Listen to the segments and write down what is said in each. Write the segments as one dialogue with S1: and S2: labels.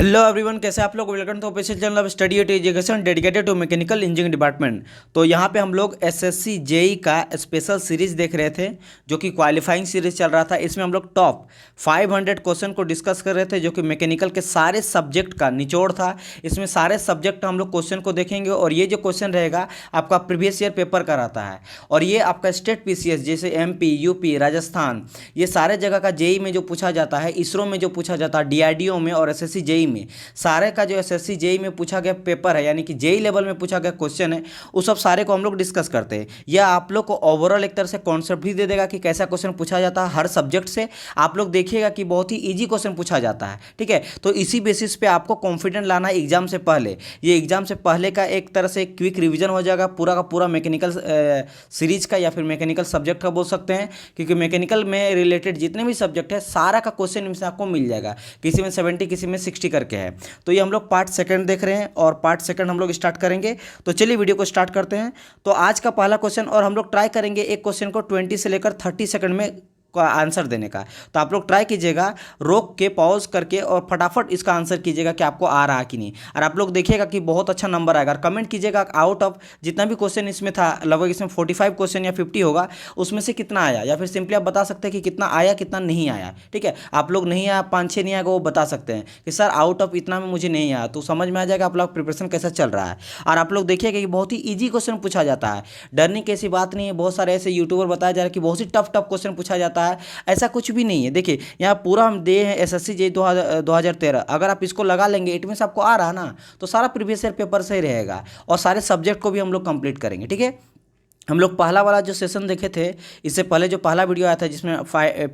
S1: Hello everyone, कैसे आप लोग। Welcome to official channel of study at education dedicated to mechanical engineering department. तो यहाँ पे हम लोग एसएससी जेई का स्पेशल सीरीज देख रहे थे, जो कि क्वालिफाइंग सीरीज चल रहा था। इसमें हम लोग टॉप 500 क्वेश्चन को डिस्कस कर रहे थे, जो कि मैकेनिकल के सारे सब्जेक्ट का निचोड़ था। इसमें सारे सब्जेक्ट हम लोग क्वेश्चन को देखेंगे, और ये जो क्वेश्चन रहेगा आपका प्रीवियस ईयर पेपर का रहता है, और ये आपका स्टेट पीसीएस जैसे एमपी, यूपी, राजस्थान, ये सारे जगह का जेई में जो पूछा जाता है, इसरो में जो पूछा जाता है, डीआरडीओ में और एसएससी जेई में, सारे का जो एसएससी जेई में पूछा गया पेपर है, यानी कि जेई लेवल में पूछा गया क्वेश्चन है, उस सब सारे को हम लोग डिस्कस करते हैं। यह आप लोग को ओवरऑल एक तरह से कॉन्सेप्ट भी दे देगा कि कैसा क्वेश्चन पूछा जाता है हर सब्जेक्ट से। आप लोग देखिएगा कि बहुत ही ईजी क्वेश्चन पूछा जाता है, ठीक है। तो इसी बेसिस पे आपको कॉन्फिडेंट लाना है एग्जाम से पहले। ये एग्जाम से पहले का एक तरह से क्विक रिविजन हो जाएगा पूरा का पूरा मैकेनिकल सीरीज का, या फिर मैकेनिकल सब्जेक्ट का बोल सकते हैं, क्योंकि मैकेनिकल में रिलेटेड जितने भी सब्जेक्ट है सारा का क्वेश्चन इनसे आपको मिल जाएगा। किसी में 70, किसी में 60 करके है। तो ये हम लोग पार्ट सेकंड देख रहे हैं, और पार्ट सेकंड हम लोग स्टार्ट करेंगे। तो चलिए वीडियो को स्टार्ट करते हैं। तो आज का पहला क्वेश्चन, और हम लोग ट्राई करेंगे एक क्वेश्चन को 20 से लेकर 30 सेकंड में का आंसर देने का। तो आप लोग ट्राई कीजिएगा, रोक के पॉज करके, और फटाफट इसका आंसर कीजिएगा कि आपको आ रहा कि नहीं। और आप लोग देखिएगा कि बहुत अच्छा नंबर आएगा। और कमेंट कीजिएगा आउट ऑफ जितना भी क्वेश्चन इसमें था, लगभग इसमें 45 क्वेश्चन या 50 होगा, उसमें से कितना आया, या फिर सिंपली आप बता सकते हैं कि कितना आया कितना नहीं आया, ठीक है। आप लोग नहीं आया, 5-6 नहीं आएगा, वो बता सकते हैं कि सर आउट ऑफ इतना में मुझे नहीं आया, तो समझ में आ जाएगा आप लोग प्रिपरेशन कैसा चल रहा है। और आप लोग देखिएगा कि बहुत ही ईजी क्वेश्चन पूछा जाता है, डरने की ऐसी बात नहीं है। बहुत सारे ऐसे यूट्यूबर बताया जा रहा है कि बहुत ही टफ क्वेश्चन पूछा जाता है, ऐसा कुछ भी नहीं है। देखिए यहाँ पूरा हम दे हैं एसएससी जे 2013, अगर आप इसको लगा लेंगे, इट मीन्स आपको आ रहा ना, तो सारा प्रीवियस ईयर पेपर सही रहेगा, और सारे सब्जेक्ट को भी हम लोग कंप्लीट करेंगे, ठीक है। हम लोग पहला वाला जो सेशन देखे थे, इससे पहले जो पहला वीडियो आया था जिसमें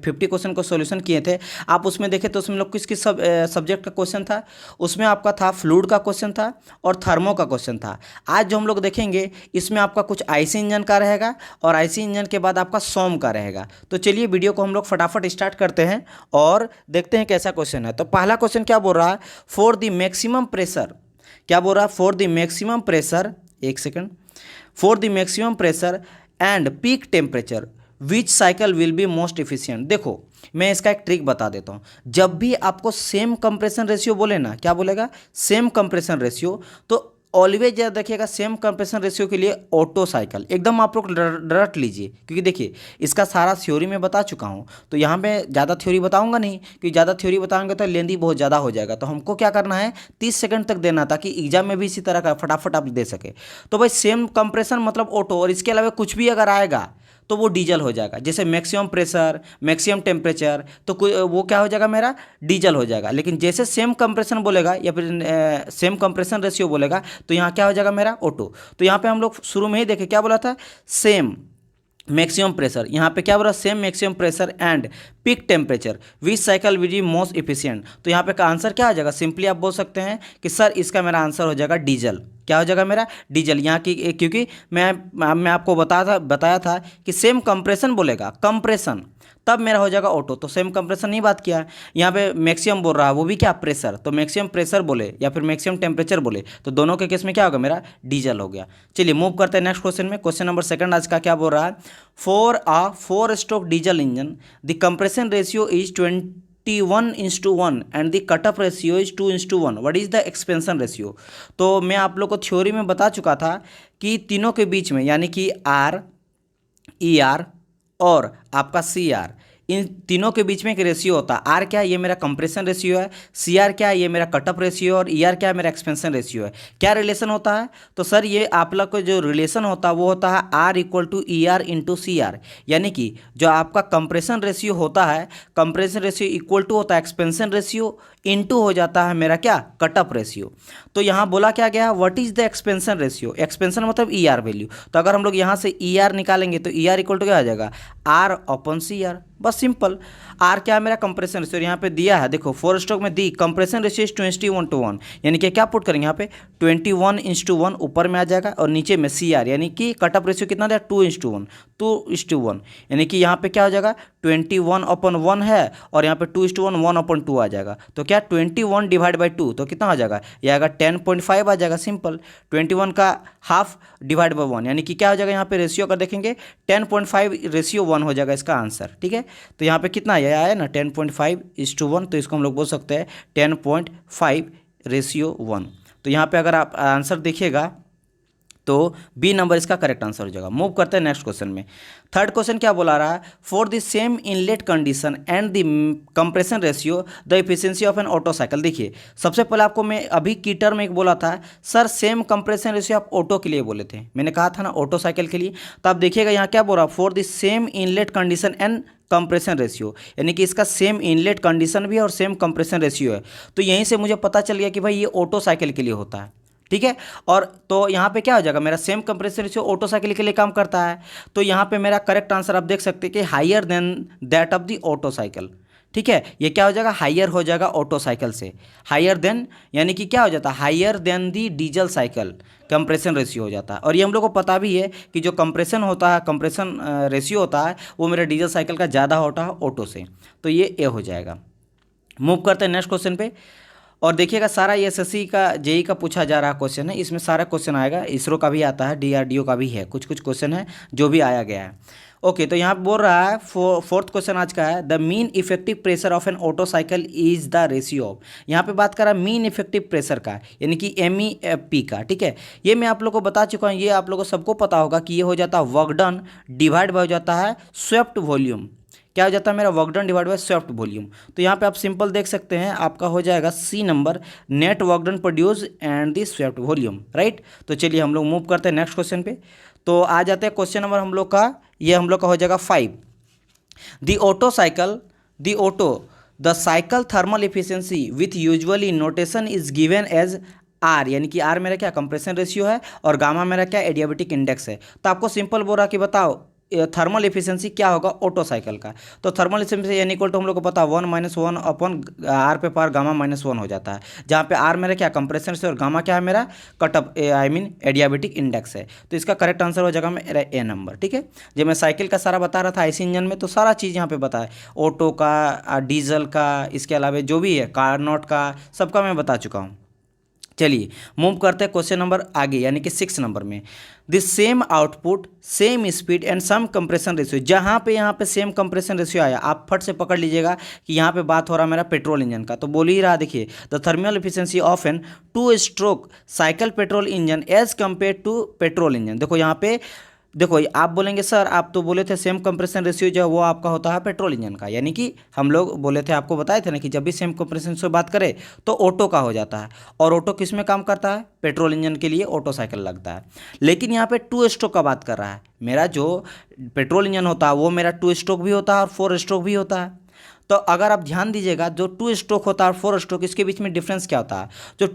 S1: 50 क्वेश्चन को सॉल्यूशन किए थे, आप उसमें देखे तो उसमें लोग किस किस सब्जेक्ट का क्वेश्चन था। उसमें आपका था फ्लूइड का क्वेश्चन था, और थर्मो का क्वेश्चन था। आज जो हम लोग देखेंगे, इसमें आपका कुछ आईसी इंजन का रहेगा, और आईसी इंजन के बाद आपका सोम का रहेगा। तो चलिए वीडियो को हम लोग फटाफट स्टार्ट करते हैं, और देखते हैं कैसा क्वेश्चन है। तो पहला क्वेश्चन क्या बोल रहा है, फॉर द मैक्सिमम प्रेशर, क्या बोल रहा है, फॉर द मैक्सिमम प्रेशर, एक second, for the maximum pressure and peak temperature which cycle will be most efficient. देखो मैं इसका एक ट्रिक बता देता हूँ। जब भी आपको सेम कंप्रेशन रेशियो बोले ना, क्या बोलेगा, सेम कंप्रेशन रेशियो, तो ऑलवेज याद रखिएगा सेम कंप्रेशन रेशियो के लिए ऑटो साइकिल एकदम आप लोग रट लीजिए, क्योंकि देखिए इसका सारा थ्योरी मैं बता चुका हूँ। तो यहाँ पे ज़्यादा थ्योरी बताऊंगा नहीं, क्योंकि ज़्यादा थ्योरी बताएंगे तो लेंदी बहुत ज़्यादा हो जाएगा। तो हमको क्या करना है, 30 सेकंड तक देना, ताकि एग्जाम में भी इसी तरह का फटाफट आप दे सके। तो भाई सेम कंप्रेशन मतलब ऑटो, और इसके अलावा कुछ भी अगर आएगा तो वो डीजल हो जाएगा। जैसे मैक्सिमम प्रेशर, मैक्सिमम टेम्परेचर, तो वो क्या हो जाएगा, मेरा डीजल हो जाएगा। लेकिन जैसे सेम कंप्रेशन बोलेगा, या फिर सेम कंप्रेशन रेशियो बोलेगा, तो यहाँ क्या हो जाएगा, मेरा ऑटो। तो यहाँ पे हम लोग शुरू में ही देखे क्या बोला था, सेम मैक्सिमम प्रेशर, यहाँ पे क्या बोला, same maximum pressure and peak temperature which cycle will be most efficient. तो यहाँ पे का आंसर क्या हो जाएगा, सिंपली आप बोल सकते हैं कि सर इसका मेरा आंसर हो जाएगा डीजल। क्या हो जाएगा मेरा, डीजल। यहाँ की क्योंकि मैं आपको बताया था कि सेम कंप्रेशन बोलेगा, कंप्रेशन, तब मेरा हो जाएगा ऑटो। तो सेम कंप्रेशन नहीं बात किया, यहाँ पे मैक्सिमम बोल रहा है, वो भी क्या, प्रेशर। तो मैक्सिमम प्रेशर बोले या फिर मैक्सिमम टेम्परेचर बोले, तो दोनों के केस में क्या होगा, मेरा डीजल हो गया। चलिए मूव करते हैं नेक्स्ट क्वेश्चन में। क्वेश्चन नंबर सेकंड आज का क्या बोल रहा है, for a four stroke diesel engine the compression ratio is 21:1 and the cutoff ratio is 2:1, what is the expansion ratio. तो मैं आप लोग को थ्योरी में बता चुका था कि तीनों के बीच में, यानी कि आर, ई आर और आपका सी आर, इन तीनों के बीच में एक रेशियो होता है। आर क्या है, ये मेरा कंप्रेशन रेशियो है। सी आर क्या है, ये मेरा कटअप रेशियो है। और ई आर क्या है, मेरा एक्सपेंशन रेशियो है। क्या रिलेशन होता है, तो सर ये आप लोग को जो रिलेशन होता है वो होता है R equal to E R into C R. यानी कि जो आपका कंप्रेशन रेशियो होता है, कंप्रेशन रेशियो इक्वल टू होता है एक्सपेंशन रेशियो इंटू हो जाता है मेरा क्या, कटअप रेशियो। तो यहाँ बोला क्या गया, what is the expansion ratio, expansion मतलब ई आर वैल्यू। तो अगर हम लोग यहाँ से ई आर निकालेंगे तो ई आर इक्वल टू क्या आ जाएगा, आर अपॉन सी आर, बस सिंपल। आर क्या है, मेरा कंप्रेशन रेशियो, यहाँ पे दिया है देखो 4 स्ट्रोक में दी कंप्रेशन रेशियो इज 21:1, यानी कि क्या पुट करेंगे यहाँ पे 21:1 ऊपर में आ जाएगा, और नीचे में सी आर यानी कि कटअप रेशियो कितना दिया 2:1, 2:1, यानी कि यहाँ पे क्या हो जाएगा 21/1 है और यहाँ पे 2:1 1/2 आ जाएगा। तो क्या 21 डिवाइड बाई 2 तो कितना आ जाएगा, ये आएगा 10.5 आ जाएगा। सिंपल 21 का हाफ डिवाइड बाई 1 यानी कि क्या हो जाएगा, यहाँ पे रेशियो अगर देखेंगे 10.5:1 हो जाएगा इसका आंसर। ठीक है, तो यहाँ पे कितना ये आया ना 10.5:1, तो इसको हम लोग बोल सकते हैं 10.5:1। तो यहाँ पे अगर आप आंसर देखिएगा तो बी नंबर इसका करेक्ट आंसर हो जाएगा। मूव करते हैं नेक्स्ट क्वेश्चन में। थर्ड क्वेश्चन क्या बोला रहा है, for the same inlet condition and the compression ratio the efficiency of N auto cycle. देखिए सबसे पहले आपको मैं अभी की टर्म एक बोला था सर सेम कंप्रेशन रेशियो आप ऑटो के लिए बोले थे, मैंने कहा था ना ऑटो साइकिल के लिए। तो आप देखिएगा यहाँ क्या बोल रहा, for the same inlet condition and compression ratio, यानी कि इसका सेम इनलेट कंडीशन भी है और सेम कंप्रेशन रेशियो है। तो यहीं से मुझे पता चल गया कि भाई ये ऑटो साइकिल के लिए होता है। ठीक है, और तो यहाँ पे क्या हो जाएगा, मेरा same compressor ratio auto cycle के लिए काम करता है। तो यहाँ पे मेरा करेक्ट आंसर आप देख सकते हैं कि higher than that of the auto cycle. ठीक है, ये क्या हो जाएगा, हायर हो जाएगा ऑटो साइकिल से। हायर देन यानी कि क्या हो जाता है, higher than the diesel cycle compression ratio हो जाता है। और ये हम लोग को पता भी है कि जो कंप्रेशन होता है, कंप्रेशन रेशियो होता है वो मेरा डीजल साइकिल का ज़्यादा होता है ऑटो से। तो ये ए हो जाएगा। मूव करते हैं नेक्स्ट क्वेश्चन पे। और देखिएगा सारा ये एसएससी का जेई का पूछा जा रहा क्वेश्चन है, इसमें सारा क्वेश्चन आएगा, इसरो का भी आता है, डीआरडीओ का भी है, कुछ कुछ क्वेश्चन है जो भी आया गया है। ओके, तो यहाँ बोल रहा है फोर्थ क्वेश्चन आज का है, the mean effective pressure of N auto cycle is the ratio of. यहाँ पे बात कर रहा है मीन इफेक्टिव प्रेशर का, यानी कि MEP का। ठीक है, ये मैं आप लोग को बता चुका हूँ, ये आप लोग को सबको पता होगा कि ये हो जाता है वर्क डन डिवाइड बाय हो जाता है स्वेप्ट वॉल्यूम। क्या हो जाता है मेरा, work done divide by swept volume. तो यहाँ पे आप सिंपल देख सकते हैं, आपका हो जाएगा C number network done produce and the swept volume. Right, तो चलिए हम लोग मूव करते हैं नेक्स्ट क्वेश्चन पे। तो आ जाते हैं क्वेश्चन नंबर हम लोग का, ये हम लोग का हो जाएगा 5। The cycle thermal efficiency with usually notation is given as R, यानी कि आर मेरा क्या कंप्रेशन रेशियो है और गामा मेरा क्या एडियाबेटिक इंडेक्स है। तो आपको सिंपल बोल रहा कि बताओ थर्मल इफिशियंसी क्या होगा ऑटो साइकिल का। तो थर्मल इफिशियंसी यानी इक्वल टू हम लोग को पता है 1 - 1 अपॉन आर पे पावर गामा -1 हो जाता है, जहाँ पे आर मेरा क्या कंप्रेशन से और गामा क्या है मेरा कटअप एडियाबेटिक इंडेक्स है। तो इसका करेक्ट आंसर हो जाएगा मेरा ए नंबर। ठीक है, जब मैं साइकिल का सारा बता रहा था आईसी इंजन में, तो सारा चीज़ यहाँ पे बताया, ऑटो का, डीजल का, इसके अलावा जो भी है कार्नोट का, सबका मैं बता चुका हूँ। चलिए मूव करते हैं क्वेश्चन नंबर आगे, यानी कि 6 नंबर में। The same output same speed and some compression ratio. जहाँ पे यहाँ पे सेम कंप्रेशन रेशियो आया, आप फट से पकड़ लीजिएगा कि यहाँ पे बात हो रहा है मेरा पेट्रोल इंजन का। तो बोल ही रहा, देखिए the thermal efficiency of an 2 stroke cycle petrol engine as compare to petrol engine. देखो यहाँ पे देखो, आप बोलेंगे सर आप तो बोले थे सेम कंप्रेशन रेशियो जो है वो आपका होता है पेट्रोल इंजन का, यानी कि हम लोग बोले थे, आपको बताए थे ना कि जब भी सेम कंप्रेशन से बात करें तो ऑटो का हो जाता है। और ऑटो किस में काम करता है, पेट्रोल इंजन के लिए ऑटो साइकिल लगता है। लेकिन यहाँ पे 2 स्ट्रोक का बात कर रहा है, मेरा जो पेट्रोल इंजन होता है वो मेरा 2 स्ट्रोक भी होता है और 4 स्ट्रोक भी होता है। तो अगर आप ध्यान दीजिएगा, जो 2 स्ट्रोक होता है और 4 स्ट्रोक, इसके बीच में डिफरेंस क्या होता है।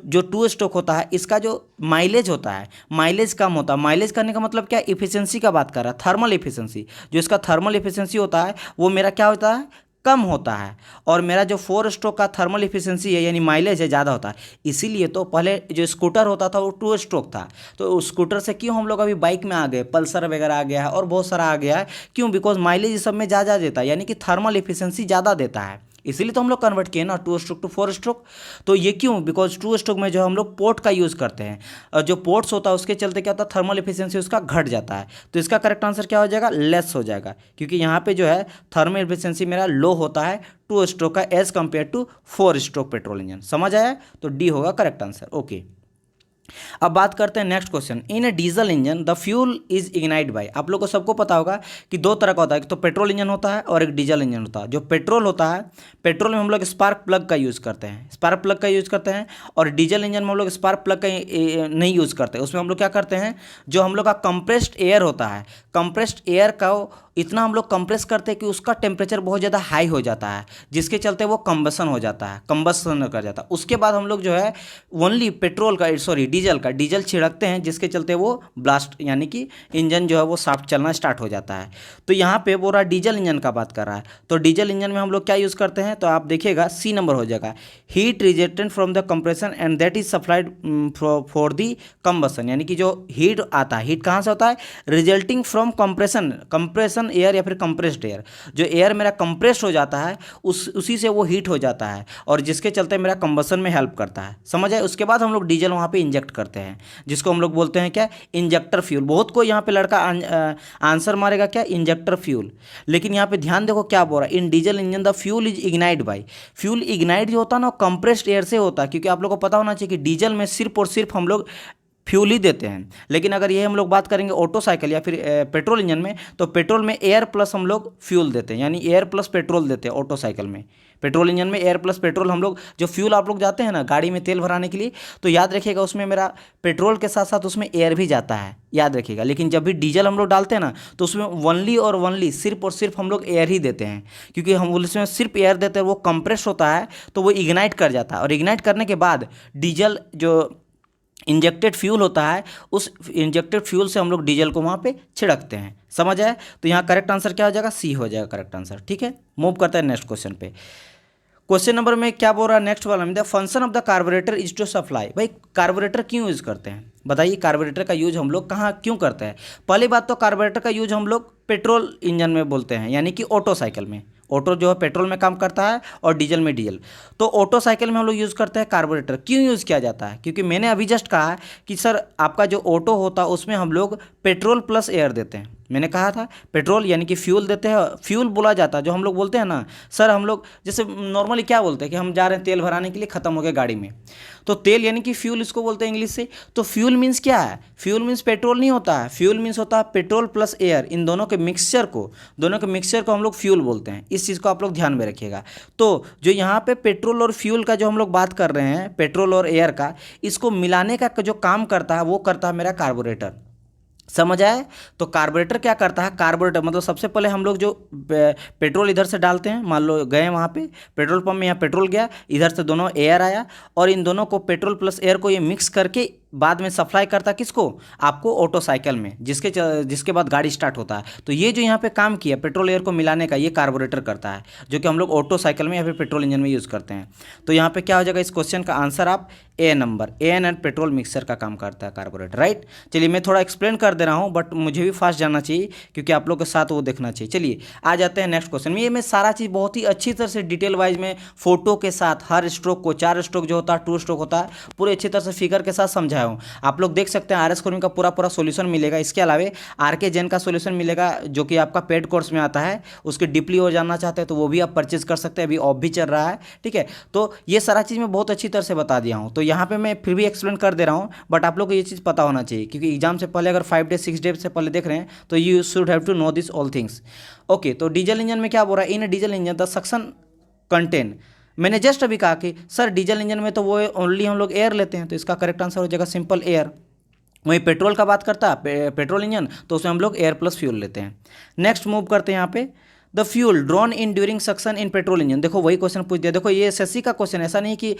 S1: जो 2 स्ट्रोक होता है इसका जो माइलेज होता है, माइलेज कम होता है। माइलेज करने का मतलब क्या, इफिशियंसी का बात कर रहा है, थर्मल इफिशियंसी। जो इसका थर्मल इफिशियंसी होता है वो मेरा क्या होता है, कम होता है। और मेरा जो 4 स्ट्रोक का थर्मल इफिशियंसी है यानी माइलेज है, ज़्यादा होता है। इसीलिए तो पहले जो स्कूटर होता था वो 2 स्ट्रोक था। तो उस स्कूटर से क्यों हम लोग अभी बाइक में आ गए, पल्सर वगैरह आ गया है और बहुत सारा आ गया है। क्यों, बिकॉज माइलेज इस सब में ज़्यादा देता है, यानी कि थर्मल इफिशियंसी ज़्यादा देता है। इसीलिए तो हम लोग कन्वर्ट किए ना 2 स्ट्रोक टू 4 स्ट्रोक। तो ये क्यों, बिकॉज 2 स्ट्रोक में जो हम लोग पोर्ट का यूज़ करते हैं, और जो पोर्ट्स होता है उसके चलते क्या होता है, थर्मल इफिशियंसी उसका घट जाता है। तो इसका करेक्ट आंसर क्या हो जाएगा, लेस हो जाएगा, क्योंकि यहाँ पे जो है थर्मल इफिशियंसी मेरा लो होता है 2 स्ट्रोक का as compare to 4 stroke petrol engine. समझ आया, तो डी होगा करेक्ट आंसर। ओके, अब बात करते हैं next question. In a diesel engine the fuel is ignite by. आप लोग को सबको पता होगा कि 2 तरह का होता है, एक तो पेट्रोल इंजन होता है और एक डीजल इंजन होता है। जो पेट्रोल होता है, पेट्रोल में हम लोग स्पार्क प्लग का यूज़ करते हैं, स्पार्क प्लग का यूज़ करते हैं। और डीजल इंजन में हम लोग स्पार्क प्लग का नहीं यूज़ करते। उसमें हम लोग क्या करते हैं, जो हम लोग का कंप्रेस्ड एयर होता है, कंप्रेस्ड एयर का इतना हम लोग कंप्रेस करते हैं कि उसका टेम्परेचर बहुत ज़्यादा हाई हो जाता है, जिसके चलते वो कंबसन हो जाता है, कंबसन कर जाता है। उसके बाद हम लोग जो है ओनली पेट्रोल का, सॉरी डीजल छिड़कते हैं, जिसके चलते वो ब्लास्ट यानी कि इंजन जो है वो साफ्ट चलना स्टार्ट हो जाता है। तो यहाँ पे बोल रहा डीजल इंजन का बात कर रहा है, तो डीजल इंजन में हम लोग क्या यूज़ करते हैं, तो आप देखिएगा सी नंबर हो जाएगा, heat rejected from the compression and that is supplied for the combustion, यानी कि जो हीट आता है, हीट कहाँ से होता है, रिजल्टिंग फ्रॉम कंप्रेशन एयर या फिर कंप्रेस्ड एयर, जो एयर मेरा कंप्रेस्ड हो जाता है उसी से वो हीट हो जाता है और जिसके चलते मेरा कंबसन में हेल्प करता है, समझ आए। उसके बाद हम लोग डीजल वहाँ पे इंजेक्ट करते हैं, जिसको हम लोग बोलते हैं क्या, इंजेक्टर फ्यूल। बहुत कोई यहाँ पे लड़का आंसर मारेगा क्या, इंजेक्टर फ्यूल, लेकिन यहाँ पे ध्यान देखो क्या बोल रहा है, in diesel engine the fuel is ignite by, fuel ignite जो होता है ना कंप्रेस्ड एयर से होता है, क्योंकि आप लोग को पता होना चाहिए कि डीजल में सिर्फ और सिर्फ हम लोग फ्यूल ही देते हैं। लेकिन अगर ये हम लोग बात करेंगे ऑटो साइकिल या फिर पेट्रोल इंजन में, तो पेट्रोल में एयर प्लस हम लोग फ्यूल देते हैं, यानी एयर प्लस पेट्रोल देते हैं ऑटो साइकिल में। पेट्रोल इंजन में एयर प्लस पेट्रोल हम लोग, जो फ्यूल आप लोग जाते हैं ना गाड़ी में तेल भराने के लिए, तो याद रखिएगा उसमें मेरा पेट्रोल के साथ साथ उसमें एयर भी जाता है, याद रखिएगा। लेकिन जब भी डीजल हम लोग डालते हैं ना, तो उसमें वनली सिर्फ और सिर्फ हम लोग एयर ही देते हैं, क्योंकि हम उसमें सिर्फ एयर देते हैं, वो कंप्रेस होता है तो वो इग्नाइट कर जाता है, और इग्नाइट करने के बाद डीजल जो इंजेक्टेड फ्यूल होता है, उस इंजेक्टेड फ्यूल से हम लोग डीजल को वहाँ पे छिड़कते हैं, समझ आए। तो यहाँ करेक्ट आंसर क्या हो जाएगा, सी हो जाएगा करेक्ट आंसर, ठीक है। मूव करते हैं नेक्स्ट क्वेश्चन पे। क्वेश्चन नंबर में क्या बोल रहा है नेक्स्ट वाला में, the function of the carburettor is to supply. भाई कार्बोरेटर क्यों यूज़ करते हैं, बताइए, कार्बोरेटर का यूज हम लोग कहाँ क्यों करते हैं। पहली बात तो कार्बोरेटर का यूज हम लोग पेट्रोल इंजन में बोलते हैं, यानी कि ऑटो साइकिल में। ऑटो जो है पेट्रोल में काम करता है और डीजल में डीजल, तो ऑटो साइकिल में हम लोग यूज़ करते हैं कार्बोरेटर। क्यों यूज़ किया जाता है, क्योंकि मैंने अभी जस्ट कहा कि सर आपका जो ऑटो होता है उसमें हम लोग पेट्रोल प्लस एयर देते हैं। मैंने कहा था पेट्रोल यानी कि फ्यूल देते हैं, फ्यूल बोला जाता है जो हम लोग बोलते हैं ना, सर हम लोग जैसे नॉर्मली क्या बोलते हैं कि हम जा रहे हैं तेल भराने के लिए, ख़त्म हो गया गाड़ी में, तो तेल यानी कि फ्यूल इसको बोलते हैं इंग्लिश से। तो फ्यूल मीन्स क्या है, फ्यूल मीन्स पेट्रोल नहीं होता है, फ्यूल मीन्स होता है पेट्रोल प्लस एयर, इन दोनों के मिक्सचर को हम लोग फ्यूल बोलते हैं। इस चीज़ को आप लोग ध्यान में रखिएगा। तो जो यहाँ पे पेट्रोल और फ्यूल का जो हम लोग बात कर रहे हैं, पेट्रोल और एयर का, इसको मिलाने का जो काम करता है वो करता है मेरा कार्बोरेटर, समझ आए। तो कार्बोरेटर क्या करता है, कार्बोरेटर मतलब सबसे पहले हम लोग जो पेट्रोल इधर से डालते हैं, मान लो गए वहाँ पे पेट्रोल पंप में, यहाँ पेट्रोल गया, इधर से दोनों एयर आया, और इन दोनों को पेट्रोल प्लस एयर को ये मिक्स करके बाद में सप्लाई करता किसको, आपको ऑटो साइकिल में, जिसके बाद गाड़ी स्टार्ट होता है। तो ये जो यहाँ पे काम किया पेट्रोल एयर को मिलाने का, ये कार्बोरेटर करता है, जो कि हम लोग ऑटो साइकिल में या फिर पेट्रोल इंजन में यूज़ करते हैं। तो यहाँ पे क्या हो जाएगा इस क्वेश्चन का आंसर, आप A number, air and petrol mixture का काम करता है कार्बोरेटर, राइट। चलिए मैं थोड़ा एक्सप्लेन कर दे रहा हूँ, बट मुझे भी फास्ट जाना चाहिए क्योंकि आप लोग के साथ वो देखना चाहिए। चलिए आ जाते हैं नेक्स्ट क्वेश्चन में। ये मैं सारा चीज़ बहुत ही अच्छी तरह से डिटेल वाइज में फोटो के साथ, हर स्ट्रोक को, 4 स्ट्रोक जो होता है, 2 स्ट्रोक होता है, पूरे अच्छी तरह से फिगर के साथ समझाया हूँ। आप लोग देख सकते हैं आर एस कोर्मी का पूरा सॉल्यूशन मिलेगा। इसके अलावा आर के जैन का सॉल्यूशन मिलेगा, जो कि आपका पेड कोर्स में आता है। उसके डीपली और जानना चाहते हैं तो वो भी आप परचेज कर सकते हैं, अभी ऑफ भी चल रहा है, ठीक है। तो ये सारा चीज़ मैं बहुत अच्छी तरह से बता दिया हूँ। तो यहाँ पे मैं फिर भी एक्सप्लेन कर दे रहा हूँ, बट आप लोग को ये चीज़ पता होना चाहिए, क्योंकि एग्जाम से पहले अगर 5 डेज 6 डेज से पहले देख रहे हैं तो you should have to know this all things. Okay, तो डीजल इंजन में क्या बोल रहा है, in diesel engine the suction contain, मैंने जस्ट अभी कहा कि सर डीजल इंजन में तो वो ओनली हम लोग एयर लेते हैं, तो इसका करेक्ट आंसर हो जाएगा सिंपल एयर। वहीं पेट्रोल का बात करता है पेट्रोल इंजन, तो उसमें हम लोग एयर प्लस फ्यूल लेते हैं। नेक्स्ट मूव करते हैं यहाँ पे, the fuel drawn in during suction in petrol engine. देखो वही क्वेश्चन पूछ दिया। देखो ये एसएससी का क्वेश्चन, ऐसा नहीं कि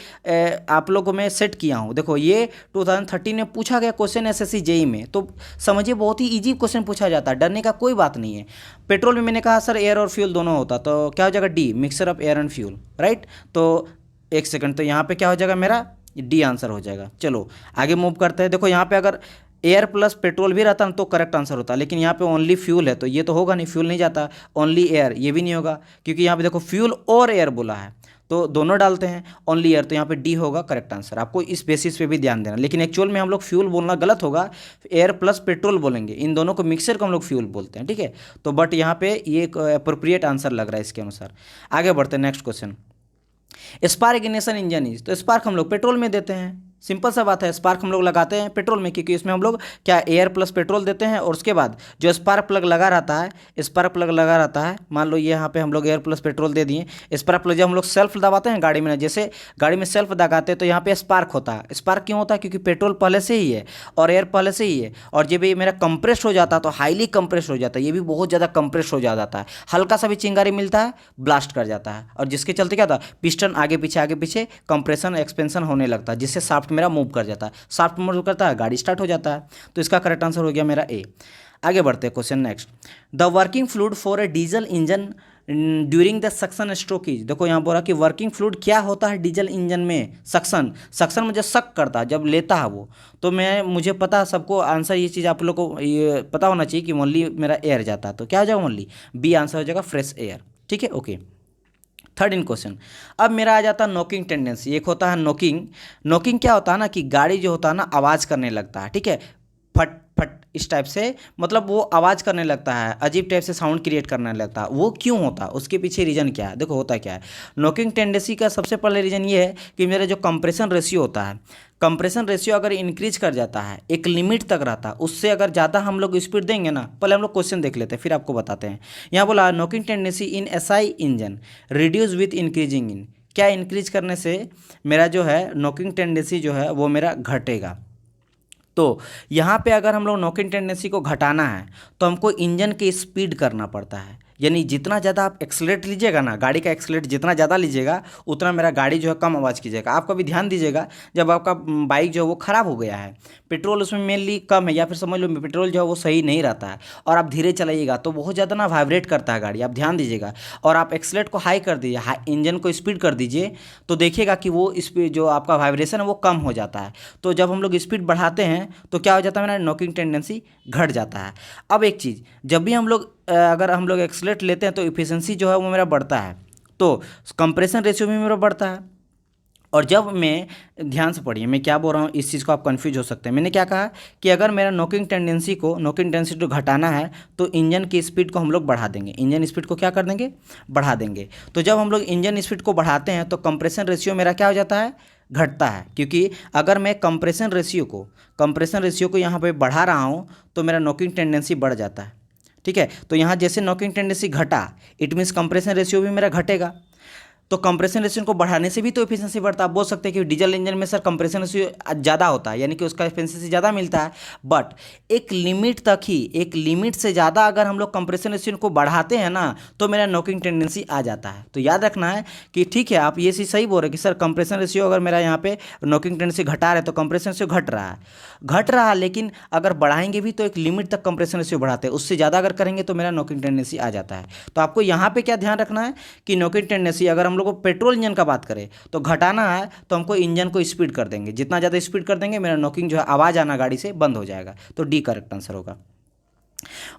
S1: आप लोगों को मैं सेट किया हूँ। देखो ये 2013 में पूछा गया क्वेश्चन एसएससी जेई में, तो समझिए बहुत ही इजी क्वेश्चन पूछा जाता है, डरने का कोई बात नहीं है। पेट्रोल में मैंने कहा सर एयर और फ्यूल दोनों होता, तो क्या हो जाएगा D, mixture of air and fuel, right. तो एक सेकंड, तो यहाँ पे क्या हो जाएगा मेरा, डी आंसर हो जाएगा। चलो आगे मूव करते हैं। देखो यहाँ पे अगर एयर प्लस पेट्रोल भी रहता ना तो करेक्ट आंसर होता, लेकिन यहाँ पे ओनली फ्यूल है, तो ये तो होगा नहीं, फ्यूल नहीं जाता, ओनली एयर ये भी नहीं होगा, क्योंकि यहाँ पे देखो फ्यूल और एयर बोला है, तो दोनों डालते हैं, ओनली एयर, तो यहाँ पे डी होगा करेक्ट आंसर। आपको इस बेसिस पे भी ध्यान देना, लेकिन एक्चुअल में हम लोग फ्यूल बोलना गलत होगा, एयर प्लस पेट्रोल बोलेंगे, इन दोनों को मिक्सर को हम लोग फ्यूल बोलते हैं, ठीक है। तो बट यहाँ पे ये एक अप्रोप्रिएट आंसर लग रहा है इसके अनुसार। आगे बढ़ते हैं next question, spark ignition engine is, तो स्पार्क हम लोग पेट्रोल में देते हैं, सिंपल सा बात है। स्पार्क हम लोग लगाते हैं पेट्रोल में, क्योंकि इसमें हम लोग क्या एयर प्लस पेट्रोल देते हैं, और उसके बाद जो स्पार्क प्लग लगा रहता है, मान लो ये यहाँ पे हम लोग एयर प्लस पेट्रोल दे दिए। स्पार्क प्लग जब हम लोग सेल्फ दबाते हैं गाड़ी में, जैसे गाड़ी में सेल्फ दबाते हैं तो यहाँ पे स्पार्क होता है। स्पार्क क्यों होता है, क्योंकि पेट्रोल पहले से ही है और एयर पहले से ही है, और जब ये मेरा कंप्रेस हो जाता है तो हाईली कंप्रेस हो जाता है, ये भी बहुत ज़्यादा कंप्रेस हो जाता है, हल्का सा भी चिंगारी मिलता है ब्लास्ट कर जाता है, और जिसके चलते क्या होता है, पिस्टन आगे पीछे कंप्रेशन एक्सपेंशन होने लगता है, जिससे साफ्ट शाफ्ट मेरा मूव कर जाता है, शाफ्ट मूव करता है, गाड़ी स्टार्ट हो जाता है। तो इसका करेक्ट आंसर हो गया मेरा ए। आगे बढ़ते हैं question next. The working fluid for a diesel engine during the suction strokes. देखो यहाँ बोला कि वर्किंग फ्लूइड क्या होता है डीजल इंजन में, सक्शन। सक्शन मुझे शक करता है जब लेता है वो, तो मुझे पता है सबको आंसर, ये चीज़ आप लोग को ये पता होना चाहिए कि ओनली मेरा एयर जाता है, तो क्या हो जाएगा ओनली बी आंसर हो जाएगा फ्रेश एयर। ठीक है, ओके। थर्ड इन क्वेश्चन, अब मेरा आ जाता है नॉकिंग टेंडेंसी। एक होता है नॉकिंग। नॉकिंग क्या होता है ना कि गाड़ी जो होता है ना आवाज़ करने लगता है, ठीक है, फट फट इस टाइप से, मतलब वो आवाज़ करने लगता है, अजीब टाइप से साउंड क्रिएट करने लगता है। वो क्यों होता है, उसके पीछे रीज़न क्या है? देखो होता क्या है, नॉकिंग टेंडेंसी का सबसे पहले रीज़न ये है कि मेरा जो कंप्रेशन रेशियो होता है, कंप्रेशन रेशियो अगर इंक्रीज कर जाता है, एक लिमिट तक रहता है, उससे अगर ज़्यादा हम लोग स्पीड देंगे ना, पहले हम लोग क्वेश्चन देख लेते हैं फिर आपको बताते हैं। यहाँ बोला knocking tendency in SI engine reduce with increasing in. क्या इंक्रीज करने से मेरा जो है नॉकिंग टेंडेंसी जो है वो मेरा घटेगा। तो यहाँ पे अगर हम लोग नॉकिंग टेंडेंसी को घटाना है तो हमको इंजन की स्पीड करना पड़ता है, यानी जितना ज़्यादा आप एक्सलेट लीजिएगा ना, गाड़ी का एक्सलेट जितना ज़्यादा लीजिएगा उतना मेरा गाड़ी जो है कम आवाज़ कीजिएगा। आप कभी ध्यान दीजिएगा जब आपका बाइक जो है वो ख़राब हो गया है, पेट्रोल उसमें मेनली कम है या फिर समझ लो पेट्रोल जो है वो सही नहीं रहता है और आप धीरे चलाइएगा तो बहुत ज़्यादा ना वाइब्रेट करता है गाड़ी, आप ध्यान दीजिएगा। और आप एक्सलेट को हाई कर दीजिए, इंजन को स्पीड कर दीजिए तो देखिएगा कि वो स्पीड जो आपका वाइब्रेशन है वो कम हो जाता है। तो जब हम लोग स्पीड बढ़ाते हैं तो क्या हो जाता है, मेरा नॉकिंग टेंडेंसी घट जाता है। अब एक चीज़, जब भी हम लोग अगर हम लोग एक्सलेट लेते हैं तो इफिशिएंसी जो है वो मेरा बढ़ता है, तो कंप्रेशन रेशियो भी मेरा बढ़ता है। और जब मैं, ध्यान से पढ़िए मैं क्या बोल रहा हूँ, इस चीज़ को आप कंफ्यूज हो सकते हैं। मैंने क्या कहा कि अगर मेरा नॉकिंग टेंडेंसी को घटाना है तो इंजन की स्पीड को हम लोग बढ़ा देंगे, इंजन स्पीड को क्या कर देंगे, बढ़ा देंगे। तो जब हम लोग इंजन स्पीड को बढ़ाते हैं तो कंप्रेशन रेशियो मेरा क्या हो जाता है, घटता है। क्योंकि अगर मैं कंप्रेशन रेशियो को यहाँ पे बढ़ा रहा हूँ तो मेरा नॉकिंग टेंडेंसी बढ़ जाता है। ठीक है, तो यहाँ जैसे नॉकिंग टेंडेंसी घटा, इट मीन्स कंप्रेशन रेशियो भी मेरा घटेगा। तो कंप्रेशन रेशियो को बढ़ाने से भी तो एफिशिएंसी बढ़ता है। आप बोल सकते हैं कि डीजल इंजन में सर कंप्रेशन रेशियो ज़्यादा होता है, यानी कि उसका एफिशिएंसी ज़्यादा मिलता है, बट एक लिमिट तक ही, एक लिमिट से ज़्यादा अगर हम लोग कंप्रेशन रेशियो को बढ़ाते हैं ना तो मेरा नॉकिंग टेंडेंसी आ जाता है। तो याद रखना है कि ठीक है, आप ये चीज़ सही बोल रहे हैं कि सर कंप्रेशन रेशियो अगर मेरा यहाँ पे नॉकिंग टेंडेंसी घटा रहे हैं तो कंप्रेशन रेशियो घट रहा है, लेकिन अगर बढ़ाएंगे भी तो एक लिमिट तक कंप्रेशन रेशियो बढ़ाते हैं, उससे ज़्यादा अगर करेंगे तो मेरा नॉकिंग टेंडेंसी आ जाता है। तो आपको यहाँ पे क्या ध्यान रखना है कि नॉकिंग टेंडेंसी अगर हम लोग को पेट्रोल इंजन का बात करें तो घटाना है तो हमको इंजन को स्पीड कर देंगे, जितना ज़्यादा स्पीड कर देंगे मेरा नॉकिंग जो है आवाज़ आना गाड़ी से बंद हो जाएगा। तो डी करेक्ट आंसर होगा।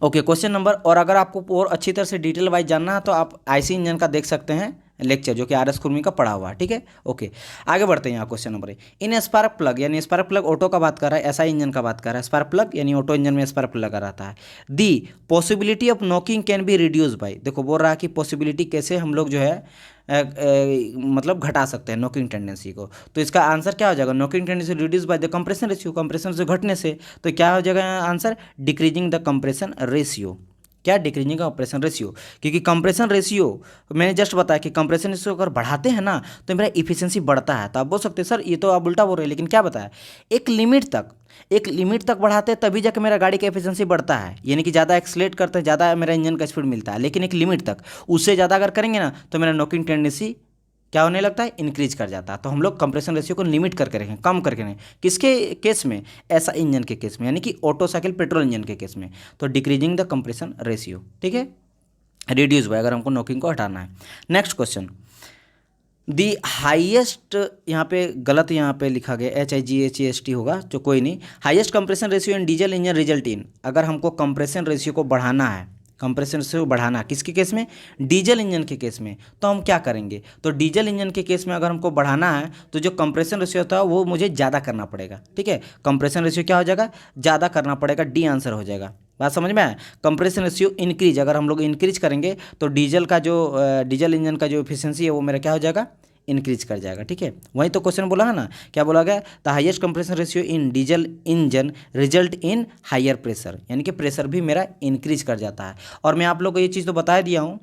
S1: ओके, क्वेश्चन नंबर, और अगर आपको और अच्छी तरह से डिटेल वाइज जानना है तो आप आईसी इंजन का देख सकते हैं लेक्चर, जो कि आर एस खुरमी का पढ़ा हुआ है। ठीक है, ओके, आगे बढ़ते हैं। यहाँ question number in spark plug, यानी स्पार्क प्लग ऑटो का बात कर रहा है, एसआई इंजन का बात कर रहा है। स्पार्क प्लग यानी ऑटो इंजन में स्पार्क प्लग लगा रहता है। दी possibility of knocking can be reduce by, देखो बोल रहा है कि पॉसिबिलिटी कैसे हम लोग जो है मतलब घटा सकते हैं नॉकिंग टेंडेंसी को। तो इसका आंसर क्या हो जाएगा, knocking tendency reduce by the compression ratio, compression से घटने से। तो क्या हो जाएगा answer, decreasing the compression ratio. क्या, डिक्रीजिंग का कंप्रेशन रेशियो, क्योंकि कंप्रेशन रेशियो मैंने जस्ट बताया कि कंप्रेशन रेशियो अगर बढ़ाते हैं ना तो मेरा इफिशिएंसी बढ़ता है। तो आप बोल सकते हैं सर ये तो आप उल्टा बोल रहे हैं, लेकिन क्या बताया, एक लिमिट तक बढ़ाते हैं तभी जाकर मेरा गाड़ी का एफिशिएंसी बढ़ता है, यानी कि ज़्यादा एक्सलेट करते हैं, ज़्यादा मेरा इंजन का स्पीड मिलता है, लेकिन एक लिमिट तक, उससे ज़्यादा अगर करेंगे ना तो मेरा नॉकिंग टेंडेंसी क्या होने लगता है, इंक्रीज कर जाता है। तो हम लोग कंप्रेशन रेशियो को लिमिट करके रखें, कम करके रखें, किसके केस में, ऐसा इंजन के केस में, यानी कि ऑटो साइकिल पेट्रोल इंजन के केस में। तो डिक्रीजिंग द कंप्रेशन रेशियो, ठीक है, रिड्यूस बाय, अगर हमको नॉकिंग को हटाना है। नेक्स्ट क्वेश्चन, दी हाईएस्ट, यहाँ पे गलत यहाँ पे लिखा गया HIGHEST होगा, जो कोई नहीं, highest compression ratio in diesel engine result इन, अगर हमको कंप्रेशन रेशियो को बढ़ाना है, कंप्रेशन रेशियो बढ़ाना किसके केस में, डीजल इंजन के केस में, तो हम क्या करेंगे, तो डीजल इंजन के केस में अगर हमको बढ़ाना है तो जो कंप्रेशन रेशियो होता है वो मुझे ज़्यादा करना पड़ेगा। ठीक है, कंप्रेशन रेशियो क्या हो जाएगा, ज़्यादा करना पड़ेगा, डी आंसर हो जाएगा। बात समझ में आया, कंप्रेशन रेशियो इंक्रीज, अगर हम लोग इंक्रीज करेंगे तो डीजल इंजन का जो एफिशिएंसी है वो मेरा क्या हो जाएगा, इंक्रीज कर जाएगा। ठीक है, वही तो क्वेश्चन बोला है ना, क्या बोला गया, the highest compression ratio in diesel engine result in higher pressure, यानी कि प्रेशर भी मेरा इंक्रीज कर जाता है। और मैं आप लोग को ये चीज़ तो बता दिया हूँ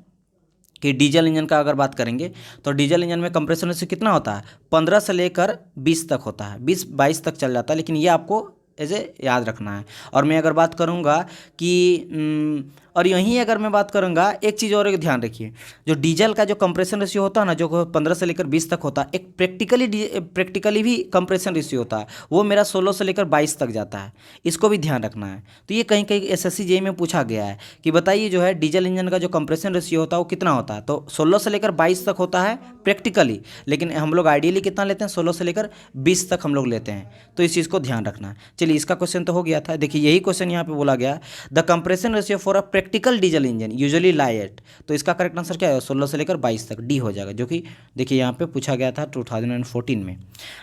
S1: कि डीजल इंजन का अगर बात करेंगे तो डीजल इंजन में कंप्रेशन रेशियो कितना होता है, 15 से लेकर 20 तक होता है, 20-22 तक चल जाता है, लेकिन ये आपको ऐसे याद रखना है। और मैं अगर बात करूँगा कि और यहीं अगर मैं बात करूंगा, एक चीज़ और एक ध्यान रखिए, जो डीजल का जो कंप्रेशन रेशियो होता है ना, जो 15 से लेकर 20 तक होता है, एक प्रैक्टिकली भी कंप्रेशन रेशियो होता है, वो मेरा 16 से लेकर 22 तक जाता है। इसको भी ध्यान रखना है। तो ये कहीं कहीं एसएससी जेईई में पूछा गया है कि बताइए जो है डीजल इंजन का जो कंप्रेशन रेशियो होता है वो कितना होता है। तो 16 से लेकर 22 तक होता है प्रैक्टिकली, लेकिन हम लोग आइडियली कितना लेते हैं, 16 से लेकर 20 तक हम लोग लेते हैं। तो इस चीज़ को ध्यान रखना है। चलिए, इसका क्वेश्चन तो हो गया था। देखिए यही क्वेश्चन यहाँ पे बोला गया, the compression ratio for a practical diesel engine usually lie at. तो इसका करेक्ट आंसर क्या है, 16 से लेकर 22 तक, डी हो जाएगा, जो कि देखिए यहाँ पे पूछा गया था 2014 में।